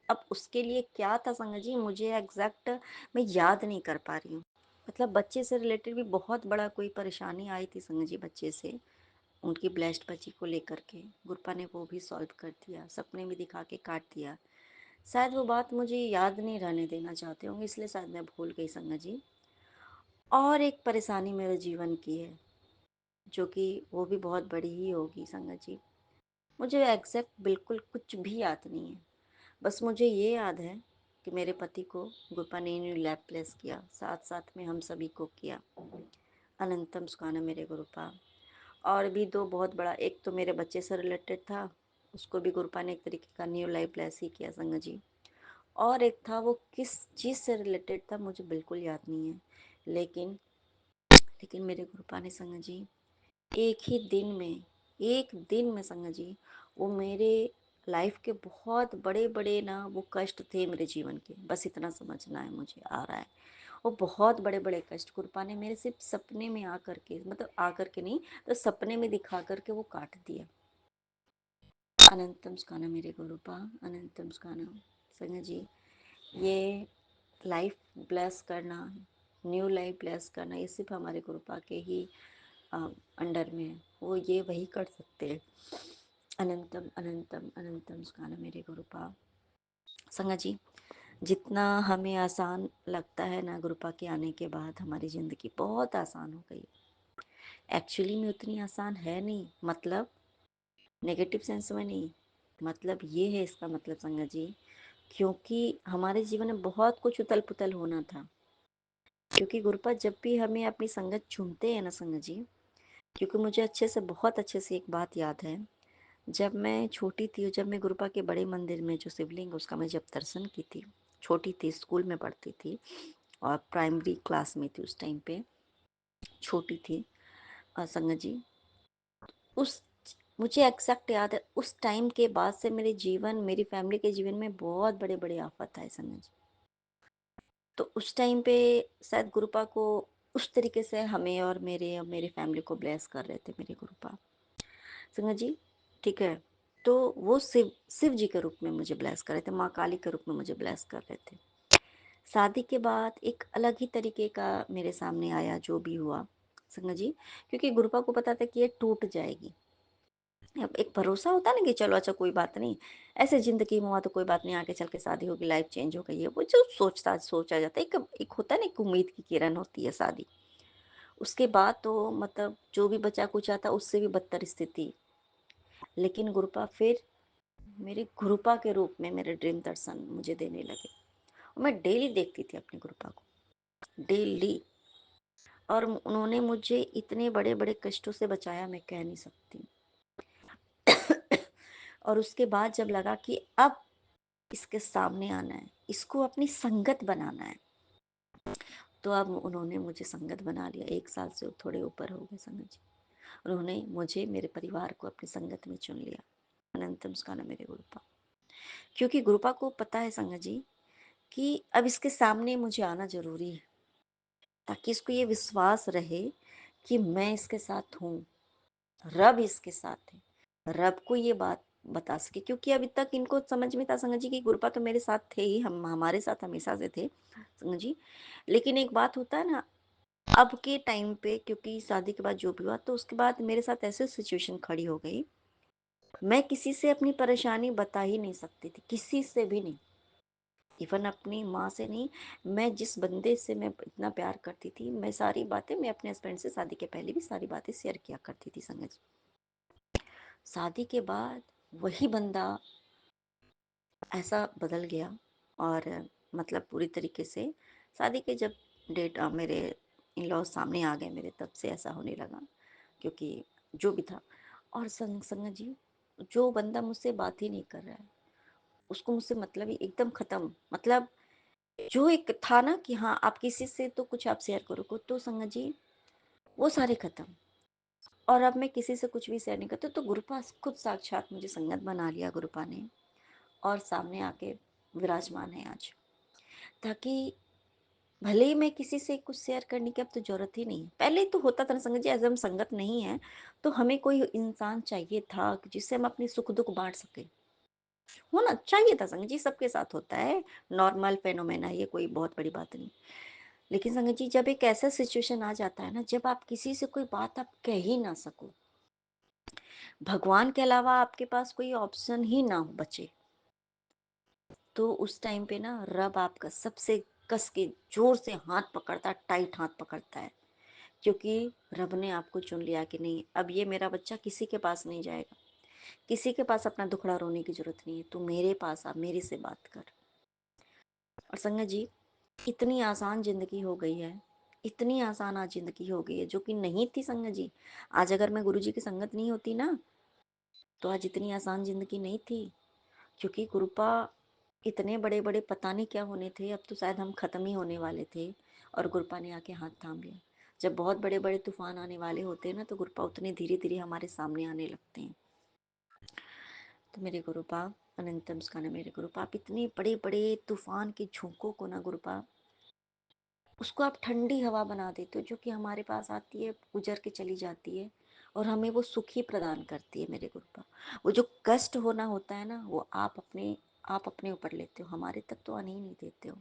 अब उसके लिए क्या था संगत जी मुझे एग्जैक्ट मैं याद नहीं कर पा रही हूँ। मतलब बच्चे से रिलेटेड भी बहुत बड़ा कोई परेशानी आई थी संगत जी बच्चे से, उनकी ब्लेस्ड बच्ची को लेकर के गुरपा ने वो भी सॉल्व कर दिया, सपने में दिखा के काट दिया। शायद वो बात मुझे याद नहीं रहने देना चाहते होंगे, इसलिए शायद मैं भूल गई संगत जी। और एक परेशानी मेरे जीवन की है, जो कि वो भी बहुत बड़ी ही होगी संगत जी। मुझे एग्जैक्ट बिल्कुल कुछ भी याद नहीं है, बस मुझे ये याद है कि मेरे पति को गुरपा ने लैब प्लेस किया, साथ साथ में हम सभी को किया। अनंतम सुखाना मेरे गुरुपा। और भी दो बहुत बड़ा, एक तो मेरे बच्चे से रिलेटेड था, उसको भी गुरुपा ने एक तरीके का न्यू लाइफ प्लेस ही किया संगत जी। और एक था वो किस चीज़ से रिलेटेड था मुझे बिल्कुल याद नहीं है, लेकिन लेकिन मेरे गुरुपा ने संगत जी एक ही दिन में, एक दिन में संगत जी वो मेरे लाइफ के बहुत बड़े बड़े ना वो कष्ट थे मेरे जीवन के, बस इतना समझना है मुझे आ रहा है। वो बहुत बड़े बड़े कष्ट गुरुपा ने मेरे सिर्फ सपने में आकर के, मतलब आकर के नहीं तो सपने में दिखा करके वो काट दिया। अनंतम सुखाना मेरे गुरुपा, अनंतम सुखाना संगत जी। ये लाइफ ब्लेस करना, न्यू लाइफ ब्लेस करना, ये सिर्फ हमारे गुरुपा के ही अंडर में है, वो ये वही कर सकते हैं। अनंतम अनंतम अनंतम सुखाना मेरे गुरुपा। संगत जी जितना हमें आसान लगता है ना गुरुपा के आने के बाद हमारी ज़िंदगी बहुत आसान हो गई, एक्चुअली में उतनी आसान है नहीं, मतलब नेगेटिव सेंस में नहीं, मतलब ये है इसका मतलब संगत जी, क्योंकि हमारे जीवन में बहुत कुछ उथल पुथल होना था। क्योंकि गुरुपा जब भी हमें अपनी संगत चुनते हैं ना संगत जी, क्योंकि मुझे अच्छे से बहुत अच्छे से एक बात याद है, जब मैं छोटी थी, जब मैं गुरुपा के बड़े मंदिर में जो शिवलिंग उसका मैं जब दर्शन की थी, छोटी थी स्कूल में पढ़ती थी और प्राइमरी क्लास में थी उस टाइम पे, छोटी थी संगत जी। उस मुझे एग्जैक्ट याद है उस टाइम के बाद से मेरे जीवन, मेरी फैमिली के जीवन में बहुत बड़े बड़े आफत आए संगत जी। तो उस टाइम पे शायद गुरुपा को उस तरीके से हमें और मेरे फैमिली को ब्लेस कर रहे थे मेरे गुरुपा संगत जी, ठीक है। तो वो शिव जी के रूप में मुझे ब्लेस कर रहे थे, माँ काली के रूप में मुझे ब्लेस कर रहे थे। शादी के बाद एक अलग ही तरीके का मेरे सामने आया जो भी हुआ संगत जी, क्योंकि गुरुपा को पता था कि ये टूट जाएगी। अब एक भरोसा होता है ना कि चलो अच्छा कोई बात नहीं, ऐसे जिंदगी में हुआ तो कोई बात नहीं, आगे चल के शादी होगी, लाइफ चेंज हो गई है, वो जो सोचा जाता है, एक होता है ना, एक उम्मीद की किरण होती है शादी। उसके बाद तो मतलब जो भी बचा कुचा था उससे भी बदतर स्थिति, लेकिन गुरुपा फिर मेरे गुरुपा के रूप में मेरे ड्रीम दर्शन मुझे देने लगे, और मैं डेली देखती थी अपने गुरुपा को, डेली। और उन्होंने मुझे इतने बड़े बड़े कष्टों से बचाया मैं कह नहीं सकती। और उसके बाद जब लगा कि अब इसके सामने आना है, इसको अपनी संगत बनाना है, तो अब उन्होंने मुझे संगत बना लिया। 1 साल से थोड़े ऊपर हो गए संगत जी, उन्होंने मुझे, मेरे परिवार को अपनी संगत में चुन लिया। अनंतम सुखाना मेरे गुरुपा, क्योंकि गुरुपा को पता है संगत जी कि अब इसके सामने मुझे आना जरूरी है, ताकि इसको ये विश्वास रहे कि मैं इसके साथ हूँ, रब इसके साथ है, रब को ये बात बता सके, क्योंकि अभी तक इनको समझ में था संगत जी कि गुरुपा तो मेरे साथ थे ही, हम हमारे साथ हमेशा से थे संगत जी। लेकिन एक बात होता है ना, अब के टाइम पे, क्योंकि शादी के बाद जो भी हुआ, तो उसके बाद मेरे साथ ऐसे सिचुएशन खड़ी हो गई, मैं किसी से अपनी परेशानी बता ही नहीं सकती थी, किसी से भी नहीं, इवन अपनी माँ से नहीं। मैं जिस बंदे से मैं इतना प्यार करती थी, मैं सारी बातें, मैं अपने हस्बैंड से शादी के पहले भी सारी बातें शेयर किया करती थी संगत जी। शादी के बाद वही बंदा ऐसा बदल गया, और मतलब पूरी तरीके से शादी के जब डेट मेरे इन लॉज सामने आ गए मेरे, तब से ऐसा होने लगा, क्योंकि जो भी था। और संगत जी, जो बंदा मुझसे बात ही नहीं कर रहा है, उसको मुझसे मतलब ही एकदम खत्म। मतलब जो एक था ना कि हाँ आप किसी से तो कुछ आप शेयर करो, तो संगत जी वो सारे खत्म। और अब मैं किसी से कुछ भी शेयर नहीं करती, तो गुरुपा खुद साक्षात मुझे संगत बना लिया गुरुपा ने, और सामने आके विराजमान है आज। ताकि भले ही मैं किसी से कुछ शेयर करने की अब तो जरूरत ही नहीं है। पहले तो होता था ना संगत जी, एज हम संगत नहीं है तो हमें कोई इंसान चाहिए था जिससे हम अपने सुख दुख बांट सके, होना चाहिए था संगत जी। सबके साथ होता है, नॉर्मल फेनोमेना है ये, कोई बहुत बड़ी बात नहीं। लेकिन संगत जी, जब एक ऐसा सिचुएशन आ जाता है ना, जब आप किसी से कोई बात आप कह ही ना सको, भगवान के अलावा आपके पास कोई ऑप्शन ही ना हो बचे, तो उस टाइम पे ना रब आपका सबसे कस के जोर से हाथ पकड़ता है, टाइट हाथ पकड़ता है। क्योंकि रब ने आपको चुन लिया कि नहीं, अब ये मेरा बच्चा किसी के पास नहीं जाएगा, किसी के पास अपना दुखड़ा रोने की जरूरत नहीं है, तू मेरे पास आ, मेरे से बात कर। और संगत जी, इतनी आसान जिंदगी हो गई है, इतनी आसान आज जिंदगी हो गई है, जो कि नहीं थी संगत जी। आज अगर मैं गुरु जी की संगत नहीं होती ना, तो आज इतनी आसान जिंदगी नहीं थी। क्योंकि गुरुपा इतने बड़े बड़े पता नहीं क्या होने थे, अब तो शायद हम खत्म ही होने वाले थे, और गुरुपा ने आके हाथ थाम लिया। जब बहुत बड़े बड़े तूफान आने वाले होते हैं ना, तो गुरुपा उतने धीरे धीरे हमारे सामने आने लगते हैं। तो मेरे गुरुपा, अनंतम स्काना मेरे गुरुपा, आप इतने बड़े बड़े तूफान के झोंकों को ना गुरुपा, उसको आप ठंडी हवा बना देते हो, जो कि हमारे पास आती है, गुजर के चली जाती है, और हमें वो सुख ही प्रदान करती है मेरे गुरुपा। वो जो कष्ट होना होता है ना, वो आप अपने ऊपर लेते हो, हमारे तक तो आने ही नहीं देते हो।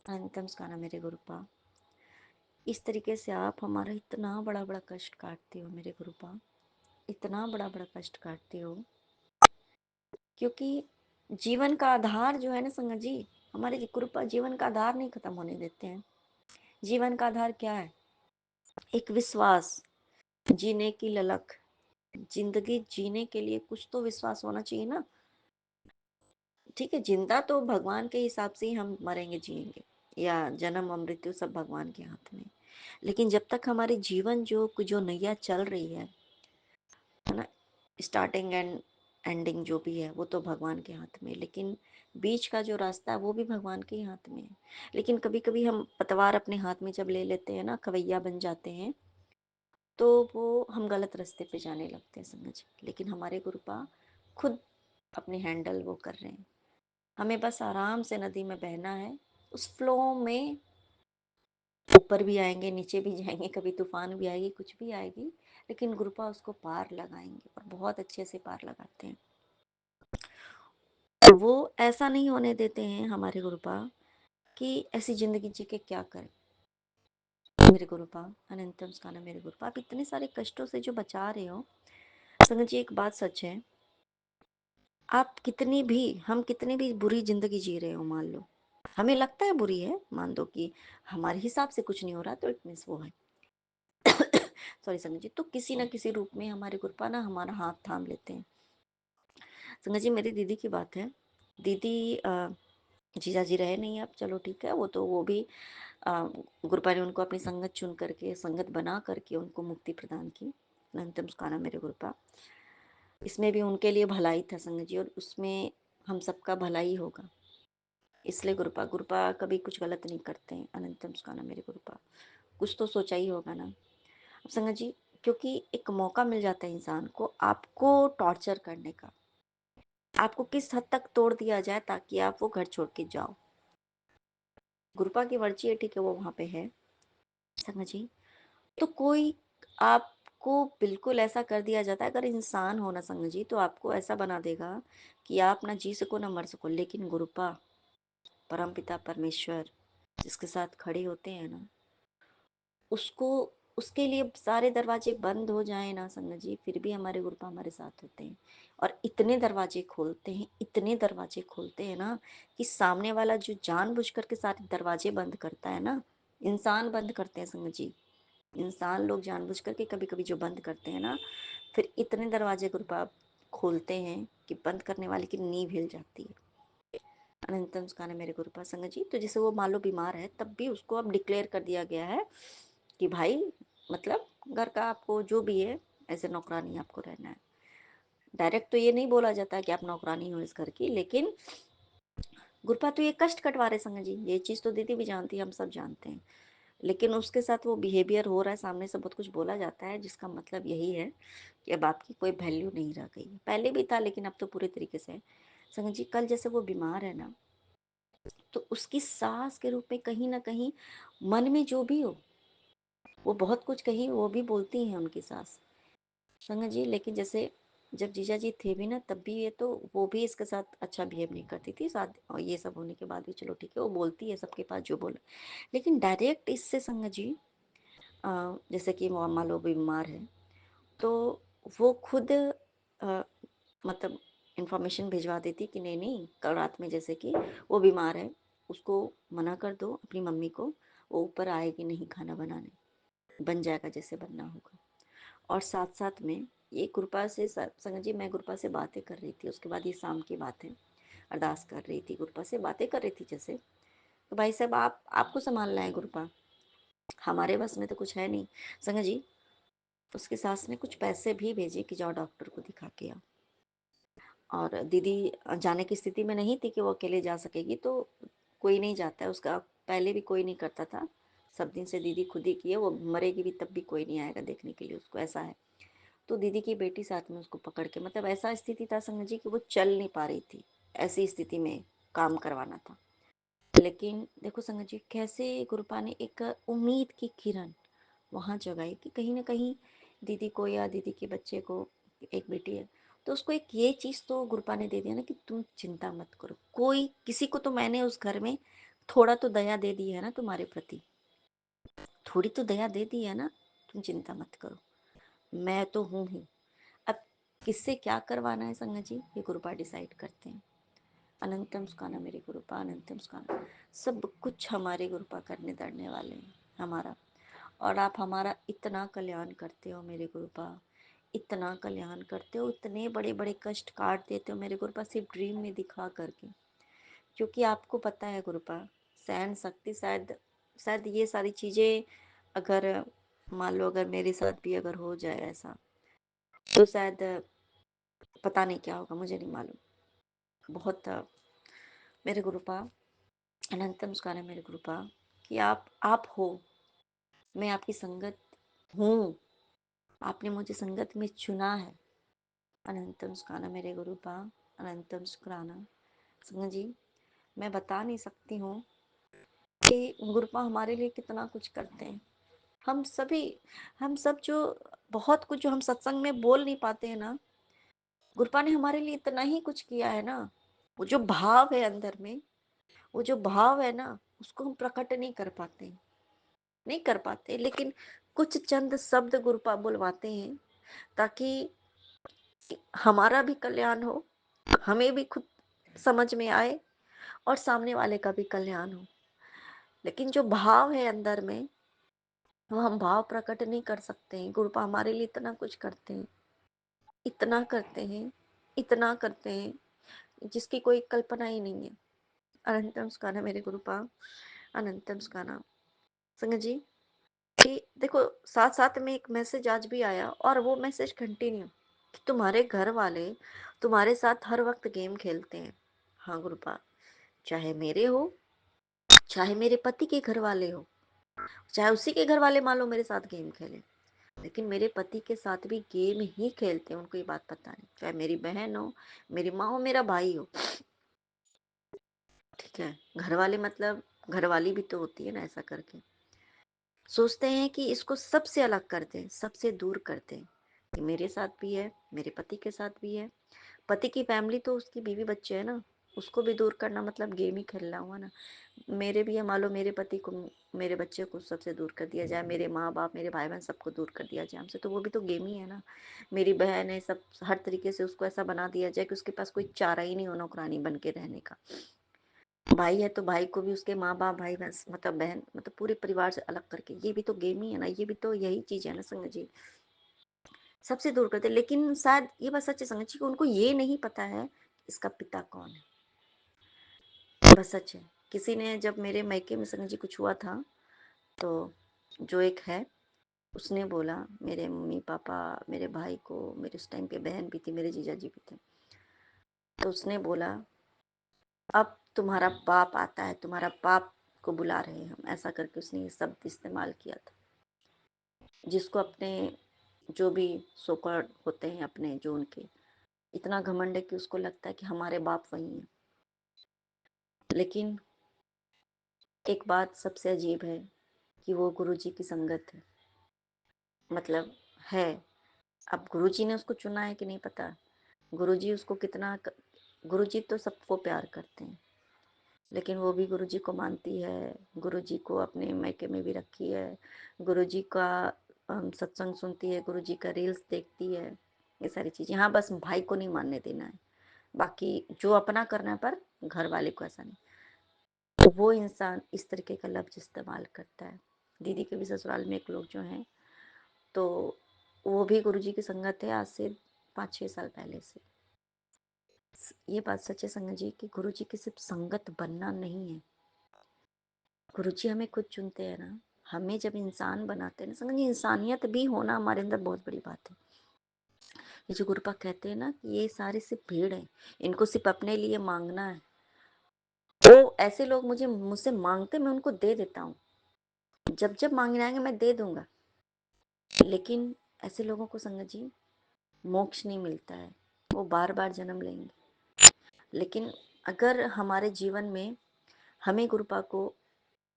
अनंतम स्काना मेरे गुरुपा, इस तरीके से आप हमारा इतना बड़ा बड़ा कष्ट काटते हो मेरे गुरुपा, इतना बड़ा बड़ा कष्ट काटते हो। क्योंकि जीवन का आधार जो है ना संगत जी, हमारे गुरुपा जीवन का आधार नहीं खत्म होने देते हैं। जीवन का आधार क्या है? एक विश्वास, जीने की ललक। जिंदगी जीने के लिए कुछ तो विश्वास होना चाहिए ना। ठीक है, जिंदा तो भगवान के हिसाब से ही हम मरेंगे जिएंगे, या जन्म और मृत्यु सब भगवान के हाथ में। लेकिन जब तक हमारे जीवन जो जो नैया चल रही है ना, स्टार्टिंग एंड एंडिंग जो भी है वो तो भगवान के हाथ में, लेकिन बीच का जो रास्ता है वो भी भगवान के ही हाथ में है। लेकिन कभी कभी हम पतवार अपने हाथ में जब ले लेते हैं ना, खवैया बन जाते हैं, तो वो हम गलत रास्ते पे जाने लगते हैं समझ। लेकिन हमारे गुरुपा खुद अपने हैंडल वो कर रहे हैं, हमें बस आराम से नदी में बहना है, उस फ्लो में ऊपर भी आएंगे, नीचे भी जाएंगे, कभी तूफान भी आएगी, कुछ भी आएगी, लेकिन गुरुपा उसको पार लगाएंगे, और बहुत अच्छे से पार लगाते हैं। तो वो ऐसा नहीं होने देते हैं हमारे गुरुपा कि ऐसी जिंदगी जी के क्या करें। मेरे गुरुपा, अनंतम स्काना मेरे गुरुपा, आप इतने सारे कष्टों से जो बचा रहे हो संगत जी, एक बात सच है, आप कितनी भी, हम कितनी भी बुरी जिंदगी जी रहे हो, मान लो हमें लगता है बुरी है, मान दो कि हमारे हिसाब से कुछ नहीं हो रहा, तो इट मीन्स वो है सॉरी संगत जी, तो किसी ना किसी रूप में हमारे गुरुपा ना हमारा हाथ थाम लेते हैं। संगत जी, मेरी दीदी की बात है, दीदी जीजा जी रहे नहीं अब, चलो ठीक है, वो तो वो भी गुरुपा ने उनको अपनी संगत चुन करके, संगत बना करके उनको मुक्ति प्रदान की। अनंतम सुखाना मेरे गुरुपा, इसमें भी उनके लिए भलाई था संगत जी, और उसमें हम सबका भलाई होगा, इसलिए गुरुपा, गुरुपा कभी कुछ गलत नहीं करते हैं। अनंतम सुखाना मेरे गुरुपा, कुछ तो सोचा ही होगा ना। अब संगत जी, क्योंकि एक मौका मिल जाता है इंसान को आपको टॉर्चर करने का, आपको किस हद तक तोड़ दिया जाए ताकि आप वो घर छोड़ के जाओ। गुरुपा की मर्जी है, ठीक है, वो वहां पे है संगत जी। तो कोई आपको बिल्कुल ऐसा कर दिया जाता है, अगर इंसान हो ना संग जी, तो आपको ऐसा बना देगा कि आप ना जी सको ना मर सको। लेकिन गुरुपा, परमपिता परमेश्वर जिसके साथ खड़े होते हैं ना, उसको, उसके लिए सारे दरवाजे बंद हो जाए ना संगत जी, फिर भी हमारे गुरुपा हमारे साथ होते हैं और इतने दरवाजे खोलते हैं, इतने दरवाजे खोलते हैं ना, कि सामने वाला जो जानबूझ करके सारे दरवाजे बंद करता है ना, इंसान बंद करते हैं संगत जी, इंसान लोग जानबूझ करके कभी कभी जो बंद करते हैं ना, फिर इतने दरवाजे गुरुपा खोलते हैं कि बंद करने वाले की नींव हिल जाती है। अनंतम सुखाने मेरे गुरुपा संगत जी। तो जैसे वो मान लो बीमार है, तब भी उसको अब डिक्लेयर कर दिया गया है कि भाई, मतलब घर का आपको जो भी है, ऐसे नौकरानी आपको रहना है। डायरेक्ट तो ये नहीं बोला जाता कि आप नौकरानी हो इस घर की, लेकिन गुरपा तो ये कष्ट कटवा रहे संग जी, ये चीज़ तो दीदी भी जानती है, हम सब जानते हैं। लेकिन उसके साथ वो बिहेवियर हो रहा है, सामने से बहुत कुछ बोला जाता है, जिसका मतलब यही है कि अब आपकी कोई वैल्यू नहीं रह गई है। पहले भी था, लेकिन अब तो पूरे तरीके से है। संग जी, कल जैसे वो बीमार है ना, तो उसकी सास के रूप में कहीं ना कहीं मन में जो भी हो, वो बहुत कुछ कही, वो भी बोलती हैं उनकी सास संग जी। लेकिन जैसे जब जीजा जी थे भी ना, तब भी ये तो वो भी इसके साथ अच्छा बिहेव नहीं करती थी, साथ और ये सब होने के बाद भी चलो ठीक है, वो बोलती है सबके पास जो बोला। लेकिन डायरेक्ट इससे संग जी, जैसे कि मान लो बीमार है, तो वो खुद मतलब इंफॉर्मेशन भिजवा देती कि नहीं नहीं, कल रात में जैसे कि वो बीमार है, उसको मना कर दो अपनी मम्मी को, वो ऊपर आएगी नहीं खाना बनाने, बन जाएगा जैसे बनना होगा। और साथ साथ में ये कृपा से संगत जी, मैं गुरपा से बातें कर रही थी, उसके बाद ये शाम की बात है, अरदास कर रही थी, गुरपा से बातें कर रही थी जैसे, तो भाई साहब आप आपको संभालना है गुरपा, हमारे बस में तो कुछ है नहीं संगत जी। उसकी सास ने कुछ पैसे भी भेजे कि जाओ डॉक्टर को दिखा के आओ। और दीदी जाने की स्थिति में नहीं थी कि वो अकेले जा सकेगी, तो कोई नहीं जाता है उसका, पहले भी कोई नहीं करता था, सब दिन से दीदी खुद ही की है, वो मरेगी भी तब भी कोई नहीं आएगा देखने के लिए उसको, ऐसा है। तो दीदी की बेटी साथ में उसको पकड़ के, मतलब ऐसा स्थिति था संगत जी कि वो चल नहीं पा रही थी, ऐसी स्थिति में काम करवाना था। लेकिन देखो संगत जी, कैसे गुरुपा ने एक उम्मीद की किरण वहाँ जगाई कि कहीं ना कहीं दीदी को, या दीदी के बच्चे को, एक बेटी है, तो उसको एक ये चीज़ तो गुरुपा ने दे दिया ना कि तुम चिंता मत करो, कोई किसी को तो मैंने उस घर में थोड़ा तो दया दे दी है ना तुम्हारे प्रति, थोड़ी तो दया दे दी है ना, तुम चिंता मत करो, मैं तो हूँ ही। अब किससे क्या करवाना है संगत जी, ये गुरुपा डिसाइड करते हैं। अनंतम सुखाना मेरे गुरुपा, अनंतम सुखाना, सब कुछ हमारे गुरुपा करने धरने वाले हैं हमारा। और आप हमारा इतना कल्याण करते हो मेरे गुरुपा, इतना कल्याण करते हो, इतने बड़े बड़े कष्ट काट देते हो मेरे गुरुपा, सिर्फ ड्रीम में दिखा करके। क्योंकि आपको पता है गुरुपा, सहन शक्ति, शायद शायद ये सारी चीज़ें अगर मान लो अगर मेरे साथ भी अगर हो जाए ऐसा, तो शायद पता नहीं क्या होगा, मुझे नहीं मालूम। बहुत मेरे गुरुपा, अनंतम मुस्कान है मेरे गुरुपा, कि आप हो, मैं आपकी संगत हूँ, आपने मुझे संगत में चुना है। अनंतम मुस्काना मेरे गुरुपा, अनंतम मुस्कुराना संगत जी, मैं बता नहीं सकती हूँ कि गुरुपा हमारे लिए कितना कुछ करते हैं। हम सभी, हम सब जो बहुत कुछ जो हम सत्संग में बोल नहीं पाते हैं ना, गुरुपा ने हमारे लिए इतना ही कुछ किया है ना। वो जो भाव है अंदर में, वो जो भाव है ना, उसको हम प्रकट नहीं कर पाते, नहीं कर पाते, लेकिन कुछ चंद शब्द गुरुपा बुलवाते हैं ताकि हमारा भी कल्याण हो, हमें भी खुद समझ में आए और सामने वाले का भी कल्याण हो। लेकिन जो भाव है अंदर में, वो हम भाव प्रकट नहीं कर सकते हैं। गुरुपा हमारे लिए इतना कुछ करते हैं, इतना करते हैं, इतना करते हैं, जिसकी कोई कल्पना ही नहीं है। अनंतम सुखाना मेरे गुरुपा, अनंतम सुखाना संगत जी। कि देखो, साथ साथ में एक मैसेज आज भी आया, और वो मैसेज कंटिन्यू कि तुम्हारे घर वाले तुम्हारे साथ हर वक्त गेम खेलते हैं। हाँ गुरुपा, चाहे मेरे हो, चाहे मेरे पति के घर वाले हो, चाहे उसी के घर वाले मान लो मेरे साथ गेम खेले, लेकिन मेरे पति के साथ भी गेम ही खेलते हैं, उनको ये बात पता नहीं। चाहे मेरी बहन हो, मेरी माँ हो, मेरा भाई हो, ठीक है, घर वाले मतलब घर वाली भी तो होती है ना ऐसा करके। सोचते हैं कि इसको सबसे अलग कर दें, सबसे दूर कर दें। ये मेरे साथ भी है, मेरे पति के साथ भी है। पति की फैमिली तो उसकी बीवी बच्चे हैं ना, उसको भी दूर करना मतलब गेम ही खेलना हुआ ना। मेरे भी है, मान लो मेरे पति को, मेरे बच्चे को सबसे दूर कर दिया जाए, मेरे माँ बाप, मेरे भाई बहन सबको दूर कर दिया जाए हमसे, तो वो भी तो गेम ही है ना। मेरी बहन है, सब हर तरीके से उसको ऐसा बना दिया जाए कि उसके पास कोई चारा ही नहीं हो नौकरानी बन के रहने का। भाई है तो भाई को भी उसके माँ बाप, भाई बस मतलब बहन, मतलब पूरे परिवार से अलग करके, ये भी तो गेम ही है ना, ये भी तो यही चीज है ना संगत जी। सबसे दूर करते, लेकिन शायद ये बात सच है संगत जी, कि उनको ये नहीं पता है इसका पिता कौन है। बस सच है। किसी ने जब मेरे मायके में संगत जी कुछ हुआ था, तो जो एक है, उसने बोला मेरे मम्मी पापा, मेरे भाई को, मेरे उस टाइम पे बहन भी थी, मेरे जीजा जी भी थे, तो उसने बोला अब तुम्हारा बाप आता है, तुम्हारा बाप को बुला रहे हैं हम, ऐसा करके उसने ये शब्द इस्तेमाल किया था। जिसको अपने जो भी सोकॉल्ड होते हैं अपने, जो उनके इतना घमंड है कि उसको लगता है कि हमारे बाप वही हैं। लेकिन एक बात सबसे अजीब है कि वो गुरुजी की संगत है, मतलब है। अब गुरुजी ने उसको चुना है कि नहीं पता, गुरुजी उसको कितना गुरुजी तो सबको प्यार करते हैं, लेकिन वो भी गुरुजी को मानती है, गुरुजी को अपने मायके में भी रखी है, गुरुजी का सत्संग सुनती है, गुरुजी का रील्स देखती है, ये सारी चीजें। हाँ, बस भाई को नहीं मानने देना है, बाकी जो अपना करना है, पर घर वाले को ऐसा नहीं। तो वो इंसान इस तरीके का लफ्ज इस्तेमाल करता है। दीदी के भी ससुराल में एक लोग जो हैं, तो वो भी गुरुजी की संगत है आज से 5-6 साल पहले से। ये बात सच है संगत जी कि गुरुजी की सिर्फ संगत बनना नहीं है, गुरुजी हमें खुद चुनते हैं ना। हमें जब इंसान बनाते हैं ना संगत जी, इंसानियत भी होना हमारे अंदर बहुत बड़ी बात है। ये जो गुरुपा कहते हैं ना कि ये सारे सिर्फ भीड़ है, इनको सिर्फ अपने लिए मांगना है। वो ऐसे लोग मुझसे मांगते, मैं उनको दे देता हूँ, जब जब मांगने आएंगे मैं दे दूंगा। लेकिन ऐसे लोगों को संगत जी मोक्ष नहीं मिलता है, वो बार बार जन्म लेंगे। लेकिन अगर हमारे जीवन में हमें गुरुपा को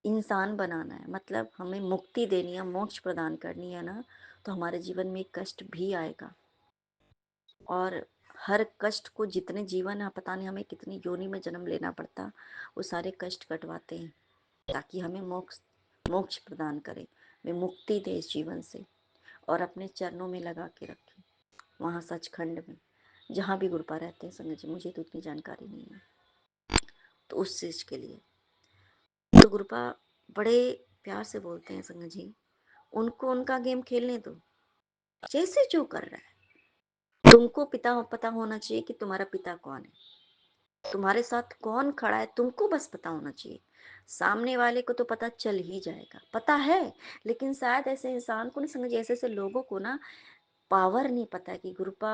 इंसान बनाना है, मतलब हमें मुक्ति देनी है, मोक्ष प्रदान करनी है ना, तो हमारे जीवन में कष्ट भी आएगा। और हर कष्ट को, जितने जीवन है, पता नहीं हमें कितनी योनि में जन्म लेना पड़ता, वो सारे कष्ट कटवाते हैं ताकि हमें मोक्ष मोक्ष प्रदान करे, हमें मुक्ति दे इस जीवन से, और अपने चरणों में लगा के रखे, वहाँ सचखंड में, जहाँ भी गुरुपा रहते हैं संगत जी, मुझे तो उतनी जानकारी नहीं है। तो उस चीज के लिए तो गुरुपा बड़े प्यार से बोलते हैं संगत जी, उनको उनका गेम खेलने दो, जैसे जो कर रहा है। तुमको पिता पता होना चाहिए कि तुम्हारा पिता कौन है, तुम्हारे साथ कौन खड़ा है, तुमको बस पता होना चाहिए। सामने वाले को तो पता चल ही जाएगा, पता है, लेकिन शायद ऐसे इंसान को ना समझ, ऐसे ऐसे लोगों को ना पावर नहीं पता है कि गुरुपा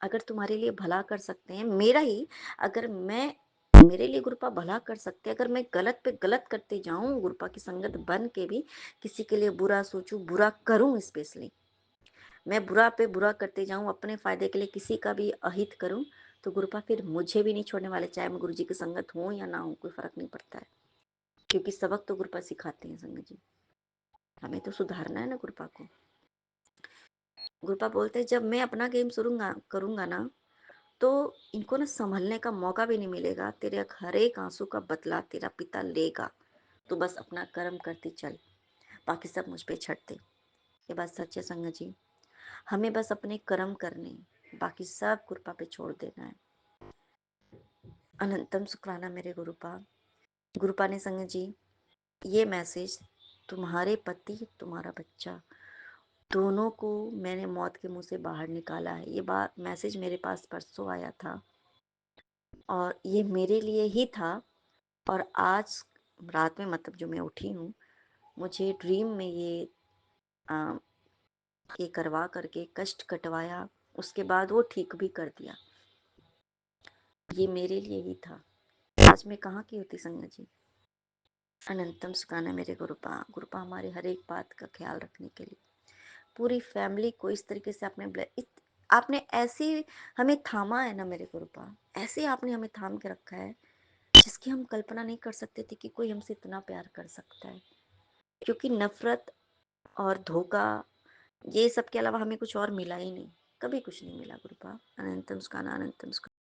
अगर तुम्हारे लिए भला कर सकते हैं, मेरा ही, अगर मैं, मेरे लिए गुरुपा भला कर सकते हैं, अगर मैं गलत पे गलत करते जाऊं, गुरुपा की संगत बन के भी किसी के लिए बुरा सोचूं, बुरा करूं, स्पेशली मैं बुरा पे बुरा करते जाऊं, अपने फायदे के लिए किसी का भी अहित करूं, तो गुरुपा फिर मुझे भी नहीं छोड़ने वाले, चाहे मैं गुरुजी की संगत हूं या ना हूं, कोई फर्क नहीं पड़ता है। क्योंकि सबक तो गुरुपा सिखाते हैं संगत जी, हमें तो सुधारना है ना गुरुपा को। गुरुपा बोलते हैं जब मैं अपना गेम शुरू करूंगा ना, तो इनको ना संभलने का मौका भी नहीं मिलेगा, तेरे हर एक आंसू का बदला तेरा पिता लेगा, तो बस अपना कर्म करती चल, बाकी सब मुझ पे छੱड दे। ये बात सच है संगत जी, हमें बस अपने कर्म करने, बाकी सब गुरुपा पे छोड़ देना है। अनंतम शुक्राना मेरे गुरुपा। गुरुपा ने संगत जी ये मैसेज, तुम्हारे पति तुम्हारा बच्चा दोनों को मैंने मौत के मुंह से बाहर निकाला है। ये बात मैसेज मेरे पास परसों आया था, और ये मेरे लिए ही था। और आज रात में, मतलब जो मैं उठी हूँ, मुझे ड्रीम में आ, ये करवा करके कष्ट कटवाया, उसके बाद वो ठीक भी कर दिया। ये मेरे लिए ही था, आज मैं कहाँ की होती संगत जी। अनंतम सुखाना मेरे गुरुपा। गुरुपा हमारे हर एक बात का ख्याल रखने के लिए, पूरी फैमिली को इस तरीके से आपने ऐसे हमें थामा है ना मेरे गुरुपा, ऐसे आपने हमें थाम के रखा है जिसकी हम कल्पना नहीं कर सकते थे कि कोई हमसे इतना प्यार कर सकता है। क्योंकि नफरत और धोखा, ये सब के अलावा हमें कुछ और मिला ही नहीं, कभी कुछ नहीं मिला गुरुपा। अनंतम सुखाना अनंतम सुखाना।